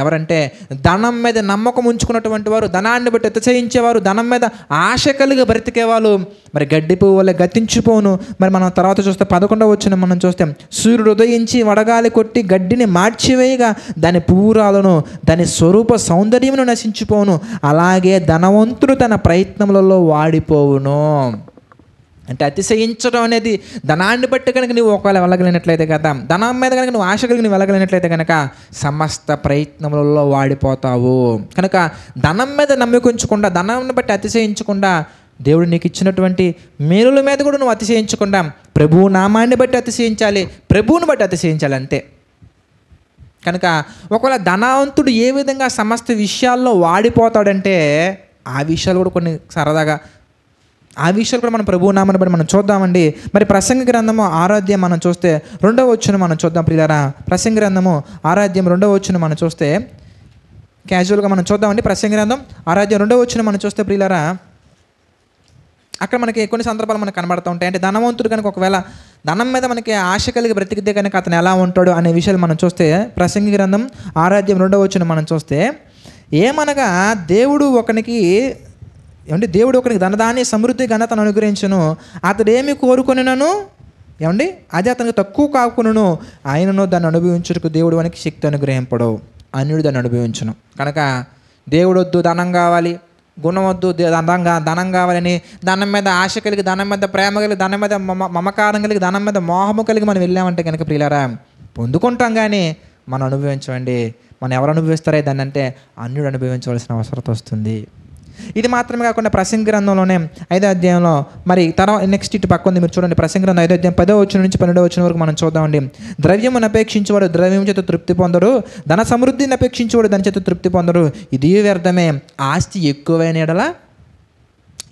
ఎవరంటే ధనం మీద నమ్మకం ఉంచుకున్నటువంటి వారు, ధనాన్ని బట్టి అతిశయించేవారు, ధనం మీద ఆశ కలిగి బ్రతికేవాళ్ళు మరి గడ్డి పువ్వు వల్ల గతించిపోను. మరి మనం తర్వాత చూస్తే 11వ వచనం మనం చూస్తే, సూర్యుడు ఉదయించి వడగాలి కొట్టి గడ్డిని మార్చివేయగా దాని పువ్వురాలను, దాని స్వరూప సౌందర్యమును నశించిపోను, అలాగే ధనవంతుడు తన ప్రయత్నములలో వాడిపోవును. అంటే అతిశయించడం అనేది ధనాన్ని బట్టి కనుక నువ్వు ఒకవేళ వెళ్ళగలిగినట్లయితే కదా, ధనం మీద కనుక నువ్వు ఆశ కలిగి నువ్వు వెళ్ళగలిగినట్లయితే కనుక సమస్త ప్రయత్నములలో వాడిపోతావు. కనుక ధనం మీద నమ్మకుంచకుండా, ధనాన్ని బట్టి అతిశయించకుండా, దేవుడు నీకు ఇచ్చినటువంటి మేలుల మీద కూడా నువ్వు అతిశయించకుండా ప్రభువు నామాన్ని బట్టి అతిశయించాలి, ప్రభువుని బట్టి అతిశయించాలి అంతే. కనుక ఒకవేళ ధనవంతుడు ఏ విధంగా సమస్త విషయాల్లో వాడిపోతాడంటే ఆ విషయాలు కూడా కొన్ని సరదాగా ఆ విషయాలు కూడా మనం ప్రభువు నామాన్ని బట్టి మనం చూద్దామండి. మరి ప్రసంగి గ్రంథము 6వ అధ్యాయం మనం చూస్తే 2వ వచనం మనం చూద్దాం ప్రియులారా. ప్రసంగి గ్రంథము 6వ అధ్యాయం 2వ వచనం మనం చూస్తే క్యాజువల్గా మనం చూద్దామండి. ప్రసంగి గ్రంథం 6:2 మనం చూస్తే ప్రియులారా, అక్కడ మనకి కొన్ని సందర్భాలు మనకు కనబడుతూ ఉంటాయి. అంటే ధనవంతుడు కనుక ఒకవేళ ధనం మీద మనకి ఆశ కలిగి బ్రతికితే కనుక అతను ఎలా ఉంటాడు అనే విషయాలు మనం చూస్తే ప్రసంగి గ్రంథం 6:2 మనం చూస్తే, ఏమనగా దేవుడు ఒకనికి ధనధాన్య సమృద్ధి ఘనతను అనుగ్రహించును, అతడు ఏమి కోరుకొనినను అది అతనికి తక్కువ కాకును, ఆయనను దాన్ని అనుభవించుటకు దేవుడు వానికి శక్తి అనుగ్రహింపడు, అన్యుడు దాన్ని అనుభవించును. కనుక దేవుడు వద్దు, ధనం కావాలి, గుణం వద్దు, ధనం కావాలని ధనం మీద ఆశ కలిగి, ధనం మీద ప్రేమ కలిగి, ధనం మీద మమకారం కలిగి, ధనం మీద మోహము కలిగి మనం వెళ్ళామంటే కనుక ప్రియులారా పొందుకుంటాం, కానీ మనం అనుభవించమండి. మనం ఎవరు అనుభవిస్తారే దాన్ని అంటే అన్యుడు అనుభవించవలసిన అవసరం వస్తుంది. ఇది మాత్రమే కాకుండా ప్రసంగి గ్రంథంలోనే 5వ అధ్యాయంలో మరి తర్వాత నెక్స్ట్ ఇటు పక్క ఉంది, మీరు చూడండి. ప్రసంగి గ్రంథం 5వ అధ్యాయం 10వ నుంచి 12వ వరకు మనం చూద్దామండి. ద్రవ్యమును అపేక్షించేవాడు ద్రవ్యం చేత తృప్తి పొందడు, ధన సమృద్ధిని అపేక్షించేవాడు దాని చేత తృప్తి పొందడు, ఇది వ్యర్థమే. ఆస్తి ఎక్కువైన ఎడల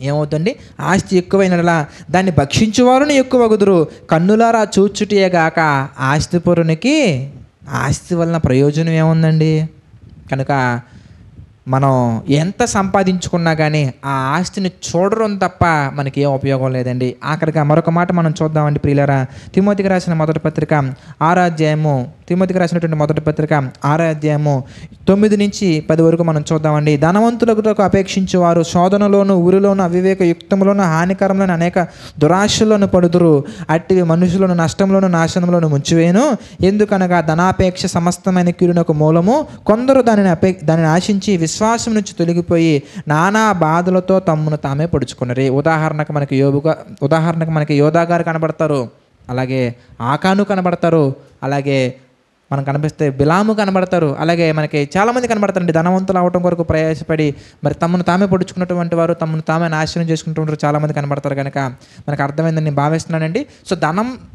ఏమవుతుంది? ఆస్తి ఎక్కువైన ఎడల దాన్ని భక్షించేవారుని ఎక్కువ వగుదురు. కన్నులారా చూచుటియేగాక ఆస్తిపరునికి ఆస్తి వలన ప్రయోజనం ఏముందండి? కనుక మనం ఎంత సంపాదించుకున్నా కానీ ఆ ఆస్తిని చూడడం తప్ప మనకి ఏం ఉపయోగం లేదండి. ఆఖరిగా మరొక మాట మనం చూద్దామండి ప్రియులారా. తిమోతికి రాసిన మొదటి పత్రిక 6వ అధ్యాయము, తిమోతికి రాసినటువంటి మొదటి పత్రిక 6వ అధ్యాయము 9 నుంచి 10 వరకు మనం చూద్దామండి. ధనవంతులకు అపేక్షించేవారు శోధనలోను, ఊరిలోను, అవివేక యుక్తములోను, హానికరంలోను, అనేక దురాశలను పడుదురు. అట్టివి మనుషులను నష్టంలోను, నాశనంలోను ముంచివేయును. ఎందుకనగా ధనాపేక్ష సమస్తమైన కీడునకు మూలము. కొందరు దానిని ఆశించి విశ్వాసం నుంచి తొలగిపోయి నానా బాధలతో తమ్మును తామే పొడుచుకున్నారు. ఉదాహరణకు మనకి యోధా గారు కనబడతారు, అలాగే ఆకాను కనబడతారు, అలాగే మనం కనిపిస్తే బిలాము కనబడతారు, అలాగే మనకి చాలామంది కనబడతారండి. ధనవంతులు అవటం కొరకు ప్రయాసపడి మరి తమను తామే పొడుచుకున్నటువంటి వారు, తమను తామే నాశనం చేసుకుంటున్న చాలామంది కనబడతారు. కనుక మనకు అర్థమైందని నేను భావిస్తున్నానండి. సో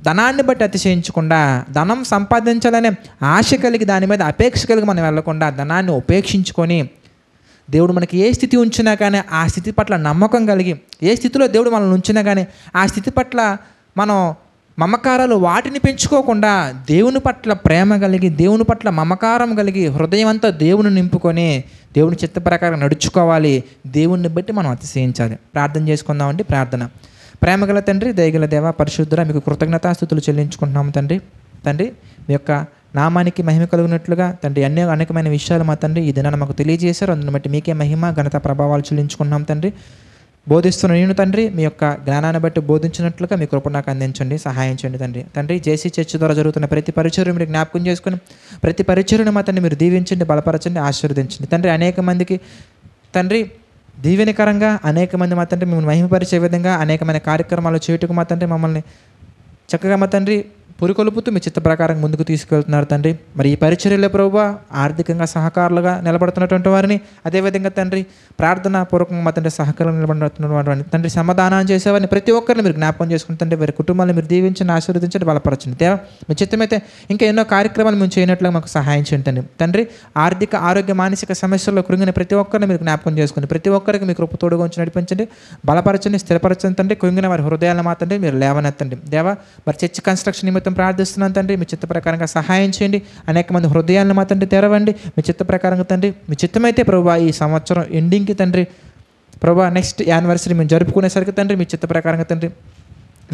ధనాన్ని బట్టి అతిశయించకుండా, ధనం సంపాదించాలనే ఆశ కలిగి, దాని మీద అపేక్ష కలిగి మనం వెళ్ళకుండా ధనాన్ని ఉపేక్షించుకొని, దేవుడు మనకి ఏ స్థితి ఉంచినా కానీ ఆ స్థితి పట్ల నమ్మకం కలిగి, ఏ స్థితిలో దేవుడు మనల్ని ఉంచినా కానీ ఆ స్థితి పట్ల మనం మమకారాలు వాటిని పెంచుకోకుండా దేవుని పట్ల ప్రేమ కలిగి, దేవుని పట్ల మమకారం కలిగి, హృదయం అంతా దేవుని నింపుకొని దేవుని చిత్త ప్రకారం నడుచుకోవాలి. దేవుణ్ణి బట్టి మనం అతిశయించాలి. ప్రార్థన చేసుకుందామండి. ప్రార్థన. ప్రేమగల తండ్రి, దయగల దేవ, పరిశుద్ధుడా, మీకు కృతజ్ఞతాస్తుతులు చెల్లించుకుంటున్నాము తండ్రి. మీ యొక్క నామానికి మహిమ కలుగునట్లుగా తండ్రి అనేకమైన విషయాలు మా తండ్రి ఈ దినాన్ని మాకు తెలియజేశారు. అందుని బట్టి మీకే మహిమ, ఘనత, ప్రభావాలు చెల్లించుకుంటున్నాం తండ్రి. బోధిస్తున్న నేను తండ్రి మీ యొక్క జ్ఞానాన్ని బట్టి బోధించినట్లుగా మీ కృప నాకు అందించండి, సహాయం చేయండి తండ్రి. జేసీ చర్చ్ ద్వారా జరుగుతున్న ప్రతి పరిచర్య మీరు జ్ఞాపకం చేసుకుని ప్రతి పరిచర్యను మా తండ్రి మీరు దీవించండి, బలపరచండి, ఆశీర్వదించండి తండ్రి. అనేక మందికి తండ్రి దీవెనకరంగా అనేక మంది మా తండ్రి మిమ్మల్ని మహిమపరిచే విధంగా అనేకమైన కార్యక్రమాలు చేయుటకు మా తండ్రి మమ్మల్ని చక్కగా మా తండ్రి పురికొలుపుతూ మీ చిత్త ప్రకారం ముందుకు తీసుకెళ్తున్నారు తండ్రి. మరి ఈ పరిచర్యలో ప్రభువా ఆర్థికంగా సహకారులుగా నిలబడుతున్నటువంటి వారిని, అదేవిధంగా తండ్రి ప్రార్థన పూర్వకంగా మా తండ్రి సహకారం నిలబడుతున్న వారిని తండ్రి, సమాధానం చేసేవారిని ప్రతి ఒక్కరిని మీరు జ్ఞాపకం చేసుకుని తండ్రి వారి కుటుంబాలను మీరు దీవించండి, ఆశీర్వదించండి, బలపరచండి. దేవా మీ చిత్తమైతే ఇంకా ఎన్నో కార్యక్రమాలు మేము చేయనట్లుగా మాకు సహాయం చేయండి తండ్రి. ఆర్థిక, ఆరోగ్య, మానసిక సమస్యల్లో కృంగిన ప్రతి ఒక్కరిని మీరు జ్ఞాపకం చేసుకుని ప్రతి ఒక్కరికి మీ కృప తోడుగా ఉంచి నడిపించండి, బలపరచండి, స్థిరపరచండి తండ్రి. కృంగిన వారి హృదయాలను మాత్రం మీరు లేవనెత్తండి దేవా. మరి చర్చ్ కన్స్ట్రక్షన్ నిమిత్తం ప్రార్థిస్తున్నాను తండ్రి, మీ చిత్త ప్రకారంగా సహాయం చేయండి. అనేక మంది హృదయాలను మా తండ్రి తెరవండి మీ చిత్త ప్రకారంగా తండ్రి. మీ చిత్తమైతే ప్రభువా ఈ సంవత్సరం ఎండింగ్కి తండ్రి ప్రభువా నెక్స్ట్ యానివర్సరీ మేము జరుపుకునేసరికి తండ్రి మీ చిత్త ప్రకారంగా తండ్రి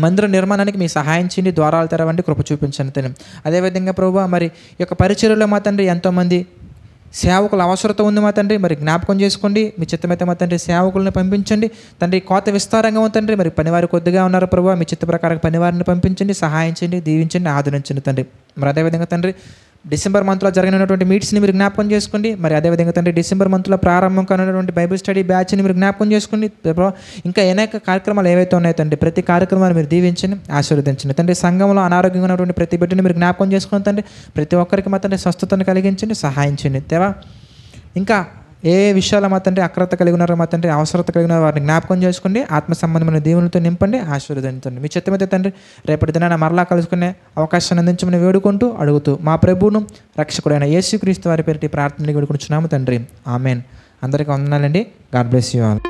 మందిర నిర్మాణానికి మీ సహాయం చేయండి, ద్వారాలు తెరవండి, కృప చూపించండి తండ్రి. అదేవిధంగా ప్రభువా మరి ఈ యొక్క పరిచర్యలో మా తండ్రి ఎంతోమంది సేవకుల అవసరత ఉంది మా తండ్రి, మరి జ్ఞాపకం చేసుకోండి. మీ చిత్తమైతే మా తండ్రి సేవకులను పంపించండి తండ్రి. కోత విస్తారంగా ఉంది తండ్రి, మరి పనివారు కొద్దిగా ఉన్నారు ప్రభావ. మీ చిత్త ప్రకారం పనివారిని పంపించండి, సహాయం చేయండి, దీవించండి, ఆదరించండి తండ్రి. మరి అదేవిధంగా తండ్రి డిసెంబర్ మంత్లో జరిగినటువంటి మీట్స్ని మీరు జ్ఞాపకం చేసుకోండి. మరి అదేవిధంగా తండ్రి డిసెంబర్ మంత్లో ప్రారంభం కానటువంటి బైబిల్ స్టడీ బ్యాచ్ని మీరు జ్ఞాపకం చేసుకోండి. ఇంకా అనేక కార్యక్రమాలు ఏవైతే ఉన్నాయో తండ్రి ప్రతి కార్యక్రమాన్ని మీరు దీవించండి, ఆశీర్వదించండి తండ్రి. సంఘంలో అనారోగ్యంగా ఉన్నటువంటి ప్రతి బిడ్డని మీరు జ్ఞాపకం చేసుకుని తండ్రి ప్రతి ఒక్కరికి మా తండ్రి స్వస్థతను కలిగించండి, సహాయం చేయండి దేవా. ఇంకా ఏ విషయాలు మా తండ్రి అక్రత కలిగి ఉన్నారో మా తండ్రి అవసరత కలిగిన వారిని జ్ఞాపకం చేసుకోండి, ఆత్మ సంబంధమైన దీవులతో నింపండి, ఆశీర్వదించండి. మీ చిత్తమైతే తండ్రి రేపటి దినాన మరలా కలుసుకునే అవకాశాన్ని అందించమని వేడుకుంటూ అడుగుతూ మా ప్రభువును రక్షకుడైన యేసుక్రీస్తు వారి పేరిటి ప్రార్థనని వేడుకుంటున్నాము తండ్రి. ఆమెన్. అందరికీ వందనాలండి. God bless you all.